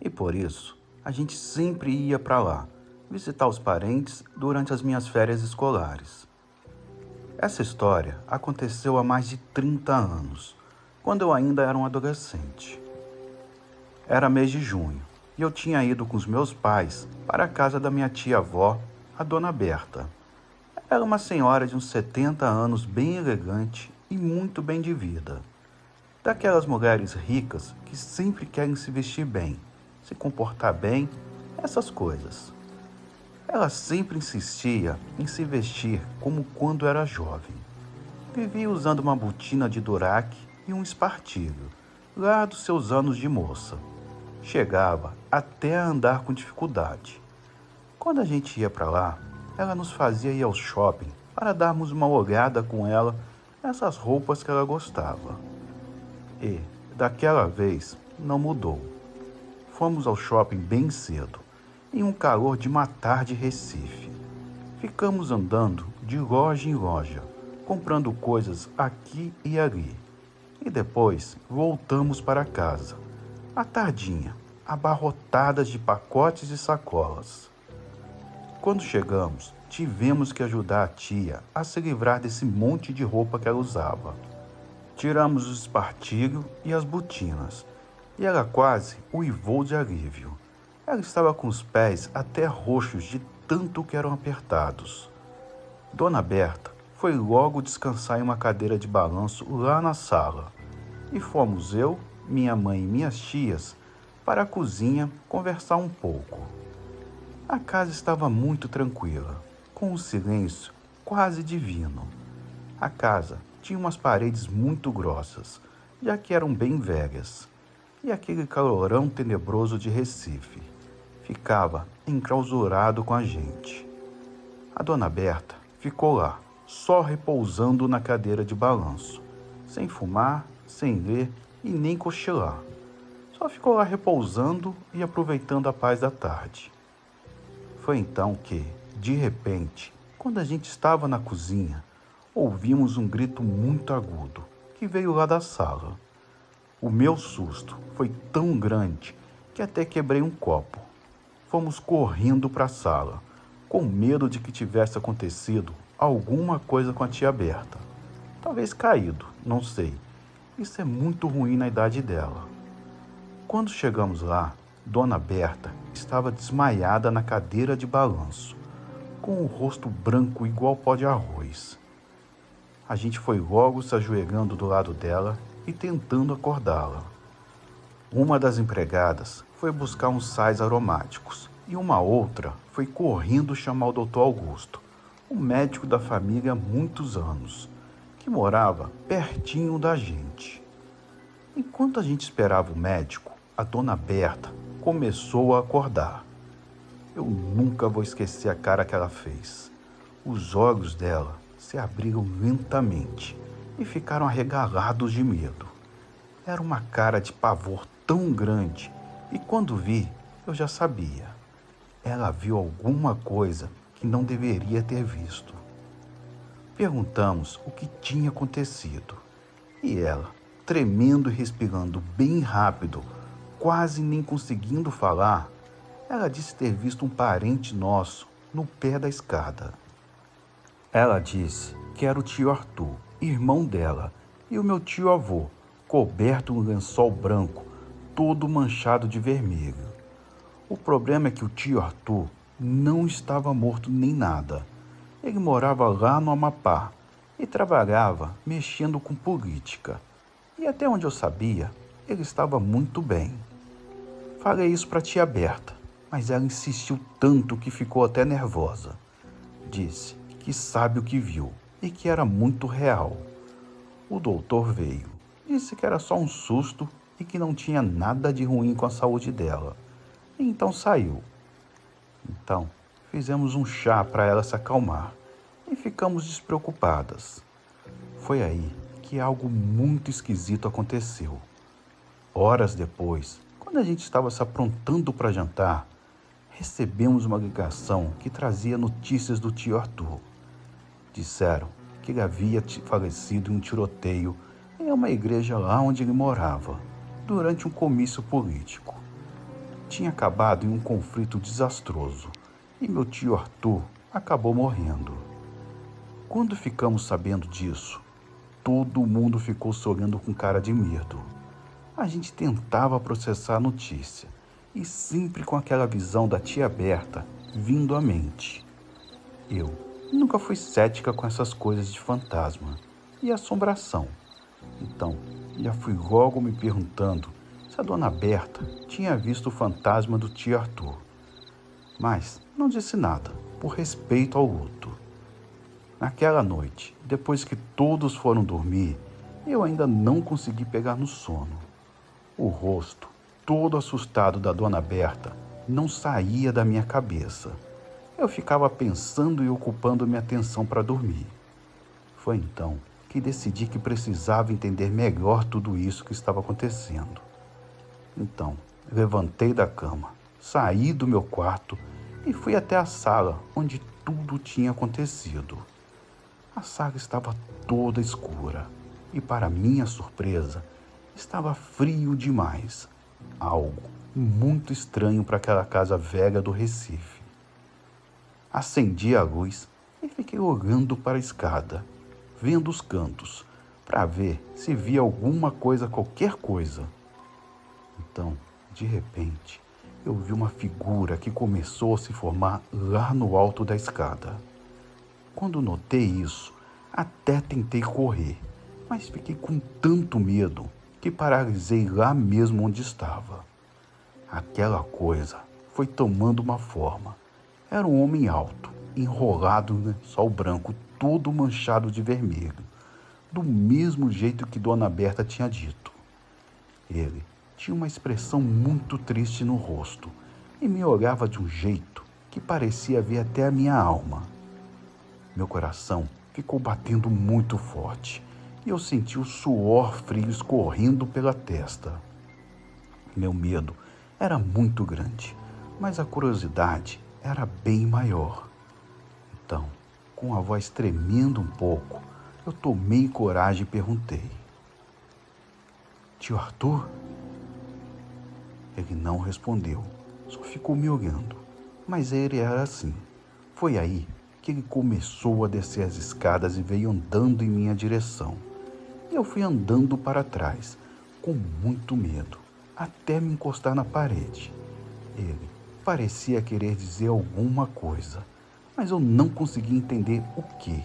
e por isso a gente sempre ia para lá visitar os parentes durante as minhas férias escolares. Essa história aconteceu há mais de 30 anos, quando eu ainda era um adolescente. Era mês de junho e eu tinha ido com os meus pais para a casa da minha tia-avó, a Dona Berta. Era uma senhora de uns 70 anos, bem elegante e muito bem de vida. Daquelas mulheres ricas que sempre querem se vestir bem, se comportar bem, essas coisas. Ela sempre insistia em se vestir como quando era jovem. Vivia usando uma botina de duraque e um espartilho, lá dos seus anos de moça. Chegava até a andar com dificuldade. Quando a gente ia para lá, ela nos fazia ir ao shopping para darmos uma olhada com ela nessas roupas que ela gostava. E, daquela vez, não mudou. Fomos ao shopping bem cedo, em um calor de matar de Recife. Ficamos andando de loja em loja, comprando coisas aqui e ali. E depois voltamos para casa, à tardinha, abarrotadas de pacotes e sacolas. Quando chegamos, tivemos que ajudar a tia a se livrar desse monte de roupa que ela usava. Tiramos o espartilho e as botinas, e ela quase uivou de alívio. Ela estava com os pés até roxos de tanto que eram apertados. Dona Berta foi logo descansar em uma cadeira de balanço lá na sala, e fomos eu, minha mãe e minhas tias para a cozinha conversar um pouco. A casa estava muito tranquila, com um silêncio quase divino. A casa tinha umas paredes muito grossas, já que eram bem velhas, e aquele calorão tenebroso de Recife ficava enclausurado com a gente. A Dona Berta ficou lá, só repousando na cadeira de balanço, sem fumar, sem ler e nem cochilar. Só ficou lá repousando e aproveitando a paz da tarde. Foi então que, de repente, quando a gente estava na cozinha, ouvimos um grito muito agudo que veio lá da sala. O meu susto foi tão grande que até quebrei um copo. Fomos correndo para a sala, com medo de que tivesse acontecido alguma coisa com a tia Berta. Talvez caído, não sei. Isso é muito ruim na idade dela. Quando chegamos lá, Dona Berta estava desmaiada na cadeira de balanço, com o rosto branco igual pó de arroz. A gente foi logo se ajoelhando do lado dela e tentando acordá-la. Uma das empregadas foi buscar uns sais aromáticos e uma outra foi correndo chamar o Dr. Augusto, um médico da família há muitos anos, que morava pertinho da gente. Enquanto a gente esperava o médico, a Dona Berta começou a acordar. Eu nunca vou esquecer a cara que ela fez. Os olhos dela se abriram lentamente e ficaram arregalados de medo. Era uma cara de pavor tão grande e quando vi, eu já sabia. Ela viu alguma coisa que não deveria ter visto. Perguntamos o que tinha acontecido e ela, tremendo e respirando bem rápido, quase nem conseguindo falar, ela disse ter visto um parente nosso no pé da escada. Ela disse que era o tio Arthur, irmão dela, e o meu tio-avô, coberto em um lençol branco, todo manchado de vermelho. O problema é que o tio Arthur não estava morto nem nada. Ele morava lá no Amapá e trabalhava mexendo com política. E até onde eu sabia, ele estava muito bem. Falei isso para tia Berta, mas ela insistiu tanto que ficou até nervosa. Disse que sabe o que viu e que era muito real. O doutor veio, disse que era só um susto e que não tinha nada de ruim com a saúde dela. E então saiu. Então, fizemos um chá para ela se acalmar e ficamos despreocupadas. Foi aí que algo muito esquisito aconteceu. Horas depois, quando a gente estava se aprontando para jantar, recebemos uma ligação que trazia notícias do tio Arthur. Disseram que ele havia falecido em um tiroteio em uma igreja lá onde ele morava, durante um comício político. Tinha acabado em um conflito desastroso e meu tio Arthur acabou morrendo. Quando ficamos sabendo disso, todo mundo ficou se olhando com cara de medo. A gente tentava processar a notícia e sempre com aquela visão da tia Berta vindo à mente. Eu nunca fui cética com essas coisas de fantasma e assombração. Então, já fui logo me perguntando se a dona Berta tinha visto o fantasma do tio Arthur. Mas não disse nada, por respeito ao luto. Naquela noite, depois que todos foram dormir, eu ainda não consegui pegar no sono. O rosto, todo assustado da dona Berta, não saía da minha cabeça. Eu ficava pensando e ocupando minha atenção para dormir. Foi então que decidi que precisava entender melhor tudo isso que estava acontecendo. Então, levantei da cama, saí do meu quarto e fui até a sala onde tudo tinha acontecido. A sala estava toda escura e, para minha surpresa, estava frio demais. Algo muito estranho para aquela casa velha do Recife. Acendi a luz e fiquei olhando para a escada, vendo os cantos, para ver se via alguma coisa, qualquer coisa. Então, de repente, eu vi uma figura que começou a se formar lá no alto da escada. Quando notei isso, até tentei correr, mas fiquei com tanto medo que paralisei lá mesmo onde estava. Aquela coisa foi tomando uma forma. Era um homem alto, enrolado em lençol branco, todo manchado de vermelho, do mesmo jeito que Dona Berta tinha dito. Ele tinha uma expressão muito triste no rosto e me olhava de um jeito que parecia ver até a minha alma. Meu coração ficou batendo muito forte e eu senti o suor frio escorrendo pela testa. Meu medo era muito grande, mas a curiosidade era bem maior. Então, com a voz tremendo um pouco, eu tomei coragem e perguntei: "Tio Arthur?" Ele não respondeu, só ficou me olhando, mas ele era assim. Foi aí que ele começou a descer as escadas e veio andando em minha direção. Eu fui andando para trás, com muito medo, até me encostar na parede. Ele parecia querer dizer alguma coisa, mas eu não conseguia entender o quê.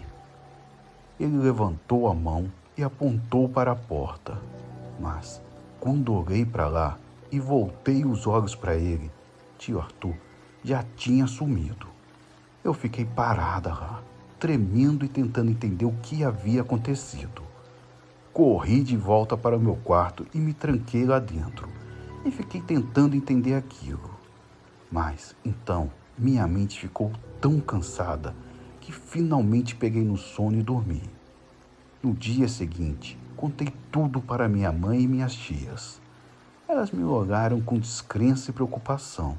Ele levantou a mão e apontou para a porta, mas quando olhei para lá e voltei os olhos para ele, tio Arthur já tinha sumido. Eu fiquei parada lá, tremendo e tentando entender o que havia acontecido. Corri de volta para o meu quarto e me tranquei lá dentro e fiquei tentando entender aquilo. Mas, então, minha mente ficou tão cansada que finalmente peguei no sono e dormi. No dia seguinte, contei tudo para minha mãe e minhas tias. Elas me olharam com descrença e preocupação,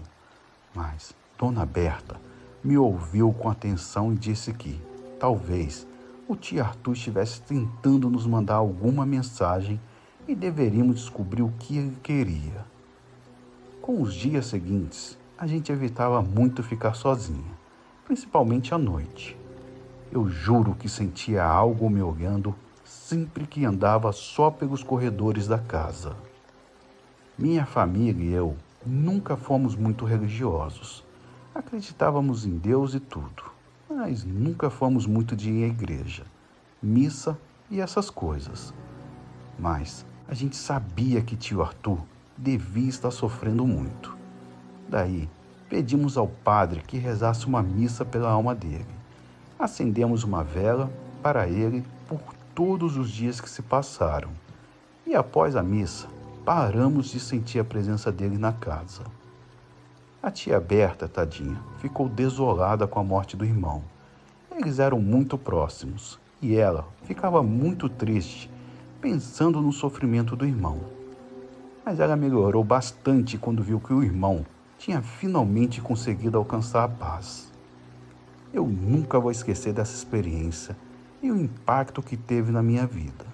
mas Dona Berta me ouviu com atenção e disse que, talvez, o tio Arthur estivesse tentando nos mandar alguma mensagem e deveríamos descobrir o que ele queria. Com os dias seguintes, a gente evitava muito ficar sozinha, principalmente à noite. Eu juro que sentia algo me olhando sempre que andava só pelos corredores da casa. Minha família e eu nunca fomos muito religiosos. Acreditávamos em Deus e tudo, mas nunca fomos muito de ir à igreja, missa e essas coisas. Mas a gente sabia que tio Arthur devia estar sofrendo muito. Daí, pedimos ao padre que rezasse uma missa pela alma dele. Acendemos uma vela para ele por todos os dias que se passaram. E após a missa, paramos de sentir a presença dele na casa. A tia Berta, tadinha, ficou desolada com a morte do irmão. Eles eram muito próximos e ela ficava muito triste, pensando no sofrimento do irmão. Mas ela melhorou bastante quando viu que o irmão tinha finalmente conseguido alcançar a paz. Eu nunca vou esquecer dessa experiência e o impacto que teve na minha vida.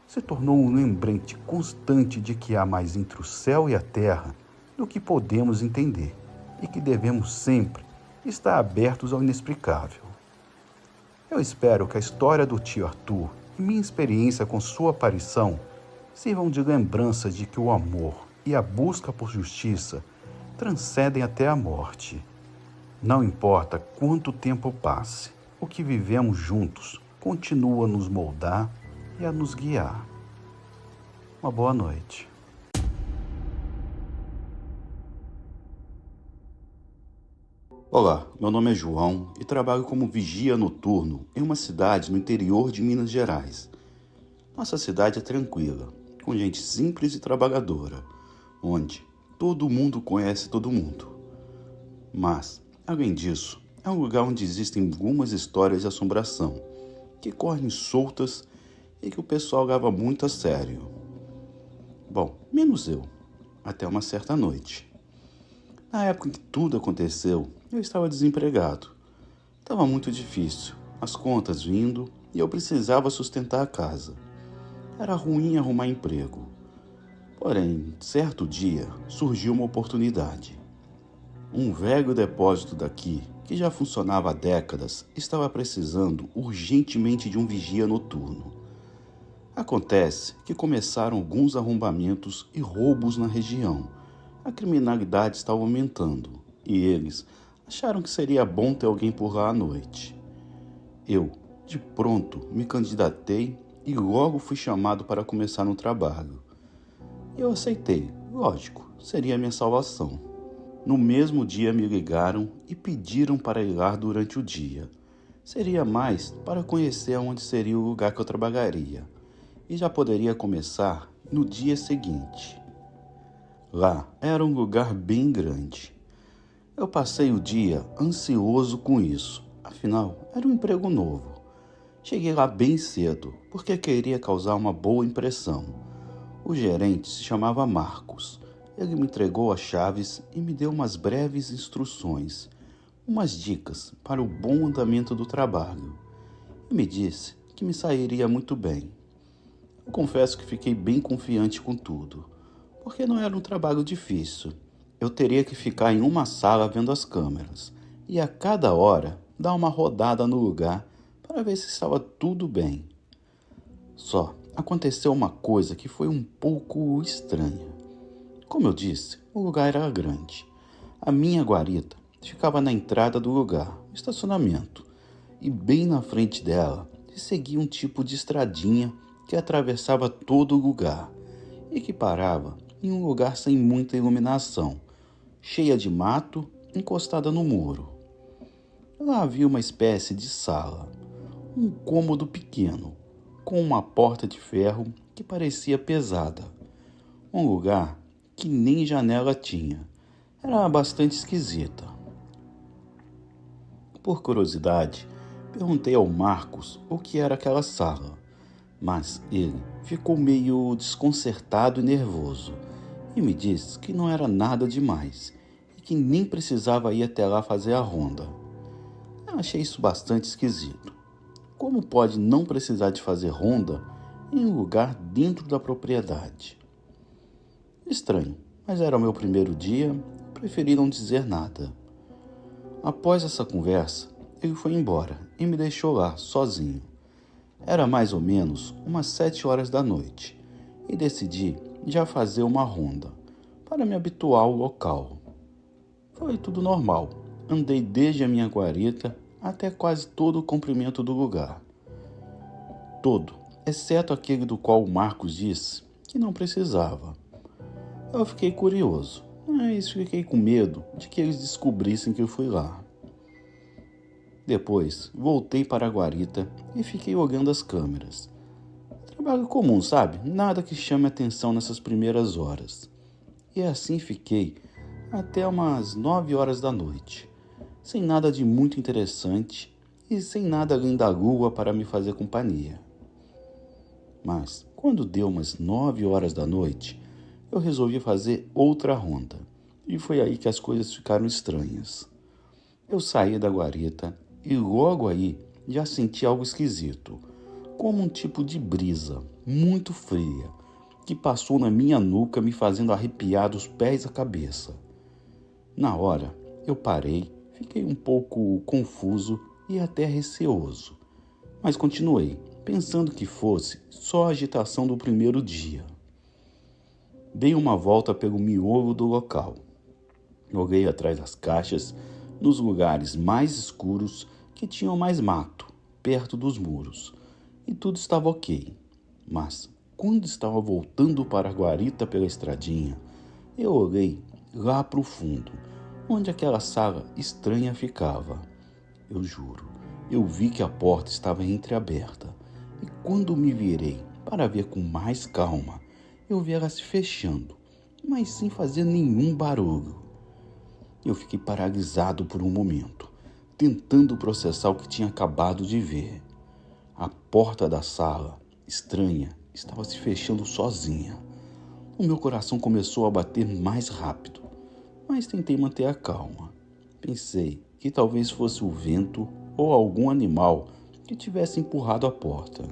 Se tornou um lembrete constante de que há mais entre o céu e a terra do que podemos entender e que devemos sempre estar abertos ao inexplicável. Eu espero que a história do tio Arthur e minha experiência com sua aparição sirvam de lembrança de que o amor e a busca por justiça transcendem até a morte. Não importa quanto tempo passe, o que vivemos juntos continua a nos moldar e a nos guiar. Uma boa noite. Olá, meu nome é João e trabalho como vigia noturno em uma cidade no interior de Minas Gerais. Nossa cidade é tranquila, com gente simples e trabalhadora, onde todo mundo conhece todo mundo. Mas, além disso, é um lugar onde existem algumas histórias de assombração, que correm soltas e que o pessoal leva muito a sério. Bom, menos eu, até uma certa noite. Na época em que tudo aconteceu, eu estava desempregado. Estava muito difícil, as contas vindo e eu precisava sustentar a casa. Era ruim arrumar emprego. Porém, certo dia, surgiu uma oportunidade. Um velho depósito daqui, que já funcionava há décadas, estava precisando urgentemente de um vigia noturno. Acontece que começaram alguns arrombamentos e roubos na região. A criminalidade estava aumentando e eles acharam que seria bom ter alguém por lá à noite. Eu, de pronto, me candidatei e logo fui chamado para começar no trabalho. Eu aceitei, lógico, seria a minha salvação. No mesmo dia me ligaram e pediram para ir lá durante o dia. Seria mais para conhecer onde seria o lugar que eu trabalharia e já poderia começar no dia seguinte. Lá era um lugar bem grande. Eu passei o dia ansioso com isso, afinal era um emprego novo. Cheguei lá bem cedo, porque queria causar uma boa impressão. O gerente se chamava Marcos. Ele me entregou as chaves e me deu umas breves instruções, umas dicas para o bom andamento do trabalho. E me disse que me sairia muito bem. Eu confesso que fiquei bem confiante com tudo, porque não era um trabalho difícil. Eu teria que ficar em uma sala vendo as câmeras e a cada hora dar uma rodada no lugar para ver se estava tudo bem. Só aconteceu uma coisa que foi um pouco estranha. Como eu disse, o lugar era grande. A minha guarita ficava na entrada do lugar, estacionamento, e bem na frente dela se seguia um tipo de estradinha que atravessava todo o lugar e que parava em um lugar sem muita iluminação, cheia de mato, encostada no muro. Lá havia uma espécie de sala, um cômodo pequeno, com uma porta de ferro que parecia pesada. Um lugar que nem janela tinha. Era bastante esquisita. Por curiosidade, perguntei ao Marcos o que era aquela sala, mas ele ficou meio desconcertado e nervoso e me disse que não era nada demais e que nem precisava ir até lá fazer a ronda. Eu achei isso bastante esquisito. Como pode não precisar de fazer ronda em um lugar dentro da propriedade? Estranho, mas era o meu primeiro dia, preferi não dizer nada. Após essa conversa, ele foi embora e me deixou lá, sozinho. Era mais ou menos umas 7 horas da noite e decidi já fazer uma ronda para me habituar ao local. Foi tudo normal. Andei desde a minha guarita até quase todo o comprimento do lugar. Todo, exceto aquele do qual o Marcos disse que não precisava. Eu fiquei curioso, mas fiquei com medo de que eles descobrissem que eu fui lá. Depois, voltei para a guarita e fiquei olhando as câmeras. Trabalho comum, sabe? Nada que chame atenção nessas primeiras horas. E assim fiquei até umas 9 horas da noite, sem nada de muito interessante e sem nada além da lua para me fazer companhia. Mas, quando deu umas 9 horas da noite, eu resolvi fazer outra ronda. E foi aí que as coisas ficaram estranhas. Eu saí da guarita e logo aí já senti algo esquisito, como um tipo de brisa muito fria, que passou na minha nuca me fazendo arrepiar dos pés à cabeça. Na hora, eu parei, fiquei um pouco confuso e até receoso, mas continuei, pensando que fosse só a agitação do primeiro dia. Dei uma volta pelo miolo do local. Olhei atrás das caixas, nos lugares mais escuros que tinham mais mato, perto dos muros, e tudo estava ok. Mas, quando estava voltando para a guarita pela estradinha, eu olhei lá para o fundo, onde aquela sala estranha ficava. Eu juro, eu vi que a porta estava entreaberta, e quando me virei para ver com mais calma, eu vi ela se fechando, mas sem fazer nenhum barulho. Eu fiquei paralisado por um momento, tentando processar o que tinha acabado de ver. A porta da sala, estranha, estava se fechando sozinha. O meu coração começou a bater mais rápido, mas tentei manter a calma. Pensei que talvez fosse o vento ou algum animal que tivesse empurrado a porta.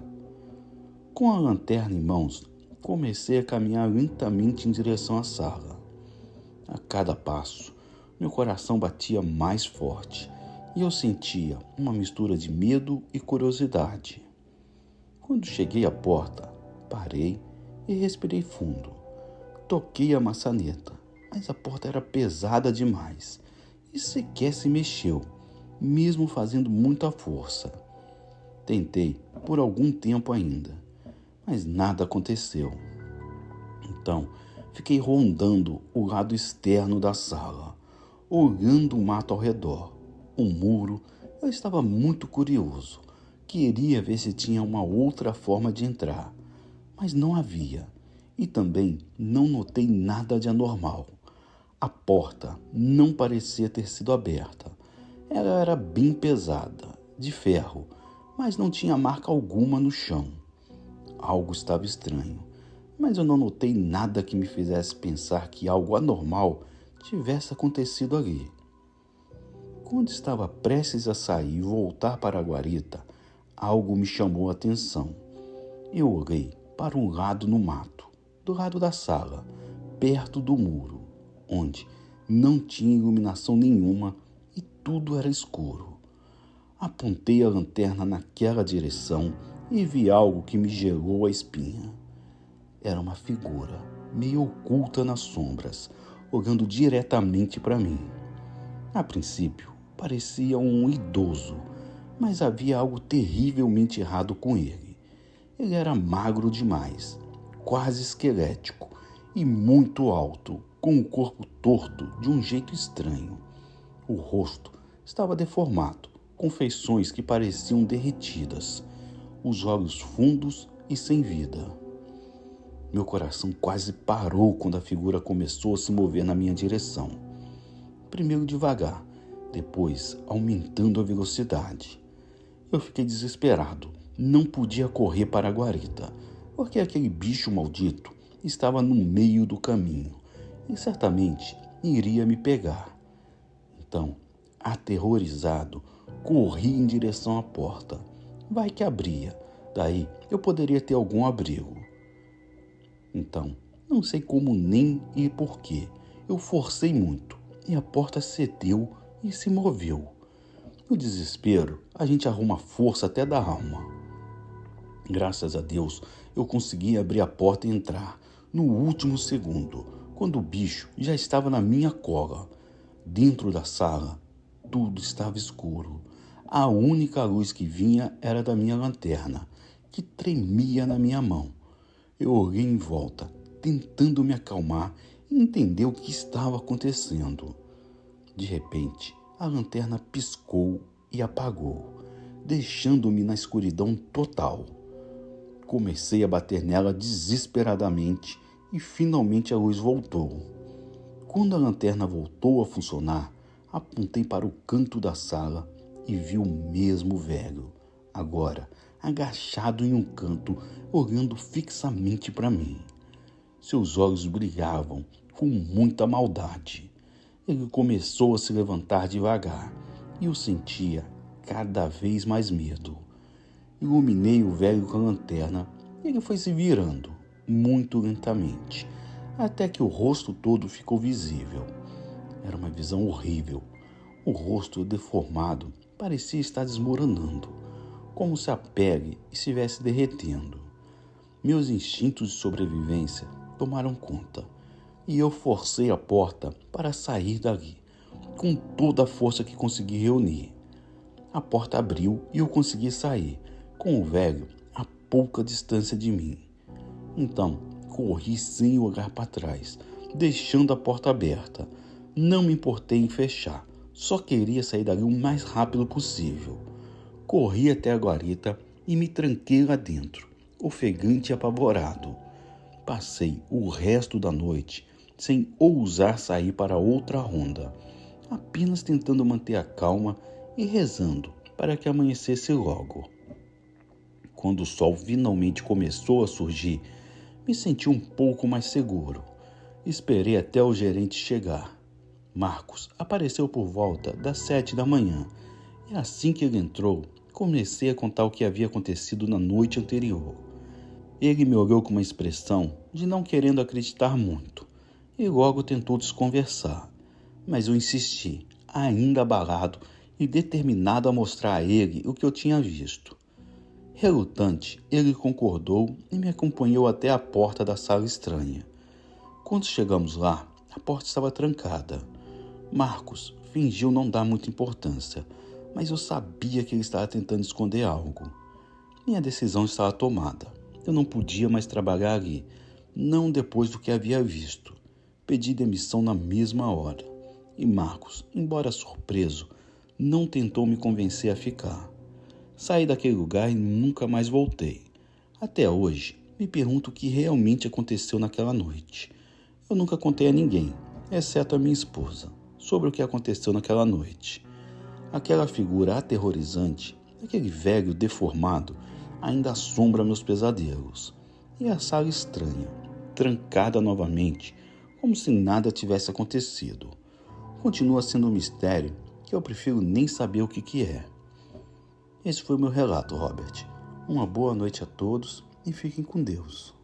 Com a lanterna em mãos, comecei a caminhar lentamente em direção à sala. A cada passo, meu coração batia mais forte e eu sentia uma mistura de medo e curiosidade. Quando cheguei à porta, parei e respirei fundo. Toquei a maçaneta, mas a porta era pesada demais e sequer se mexeu, mesmo fazendo muita força. Tentei por algum tempo ainda, mas nada aconteceu. Então, fiquei rondando o lado externo da sala, olhando o mato ao redor, o muro. Eu estava muito curioso. Queria ver se tinha uma outra forma de entrar, mas não havia. E também não notei nada de anormal. A porta não parecia ter sido aberta. Ela era bem pesada, de ferro, mas não tinha marca alguma no chão. Algo estava estranho, mas eu não notei nada que me fizesse pensar que algo anormal tivesse acontecido ali. Quando estava prestes a sair e voltar para a guarita, algo me chamou a atenção. Eu olhei para um lado no mato, do lado da sala, perto do muro, onde não tinha iluminação nenhuma e tudo era escuro. Apontei a lanterna naquela direção e vi algo que me gelou a espinha. Era uma figura, meio oculta nas sombras, olhando diretamente para mim. A princípio, parecia um idoso, mas havia algo terrivelmente errado com ele. Ele era magro demais, quase esquelético e muito alto, com o corpo torto de um jeito estranho. O rosto estava deformado, com feições que pareciam derretidas, os olhos fundos e sem vida. Meu coração quase parou quando a figura começou a se mover na minha direção. Primeiro devagar, depois aumentando a velocidade. Eu fiquei desesperado. Não podia correr para a guarita, porque aquele bicho maldito estava no meio do caminho e certamente iria me pegar. Então, aterrorizado, corri em direção à porta. Vai que abria, daí eu poderia ter algum abrigo. Então, não sei como nem e porquê, eu forcei muito e a porta cedeu e se moveu. No desespero, a gente arruma força até da alma. Graças a Deus, eu consegui abrir a porta e entrar, no último segundo, quando o bicho já estava na minha cola. Dentro da sala, tudo estava escuro. A única luz que vinha era da minha lanterna, que tremia na minha mão. Eu olhei em volta, tentando me acalmar e entender o que estava acontecendo. De repente, a lanterna piscou e apagou, deixando-me na escuridão total. Comecei a bater nela desesperadamente e finalmente a luz voltou. Quando a lanterna voltou a funcionar, apontei para o canto da sala e vi o mesmo velho, agora agachado em um canto, olhando fixamente para mim. Seus olhos brilhavam com muita maldade. Ele começou a se levantar devagar e eu sentia cada vez mais medo. Iluminei o velho com a lanterna e ele foi se virando, muito lentamente, até que o rosto todo ficou visível. Era uma visão horrível. O rosto deformado parecia estar desmoronando, como se a pele estivesse derretendo. Meus instintos de sobrevivência tomaram conta e eu forcei a porta para sair dali, com toda a força que consegui reunir. A porta abriu e eu consegui sair, com o velho a pouca distância de mim. Então, corri sem olhar para trás, deixando a porta aberta. Não me importei em fechar, só queria sair dali o mais rápido possível. Corri até a guarita e me tranquei lá dentro, ofegante e apavorado. Passei o resto da noite sem ousar sair para outra ronda, apenas tentando manter a calma e rezando para que amanhecesse logo. Quando o sol finalmente começou a surgir, me senti um pouco mais seguro. Esperei até o gerente chegar. Marcos apareceu por volta das 7 da manhã e assim que ele entrou, comecei a contar o que havia acontecido na noite anterior. Ele me olhou com uma expressão de não querendo acreditar muito e logo tentou desconversar, mas eu insisti, ainda abalado e determinado a mostrar a ele o que eu tinha visto. Relutante, ele concordou e me acompanhou até a porta da sala estranha. Quando chegamos lá, a porta estava trancada. Marcos fingiu não dar muita importância, mas eu sabia que ele estava tentando esconder algo. Minha decisão estava tomada. Eu não podia mais trabalhar ali, não depois do que havia visto. Pedi demissão na mesma hora. E Marcos, embora surpreso, não tentou me convencer a ficar. Saí daquele lugar e nunca mais voltei. Até hoje, me pergunto o que realmente aconteceu naquela noite. Eu nunca contei a ninguém, exceto a minha esposa, sobre o que aconteceu naquela noite. Aquela figura aterrorizante, aquele velho deformado, ainda assombra meus pesadelos. E a sala estranha, trancada novamente, como se nada tivesse acontecido. Continua sendo um mistério que eu prefiro nem saber o que é. Esse foi o meu relato, Robert. Uma boa noite a todos e fiquem com Deus.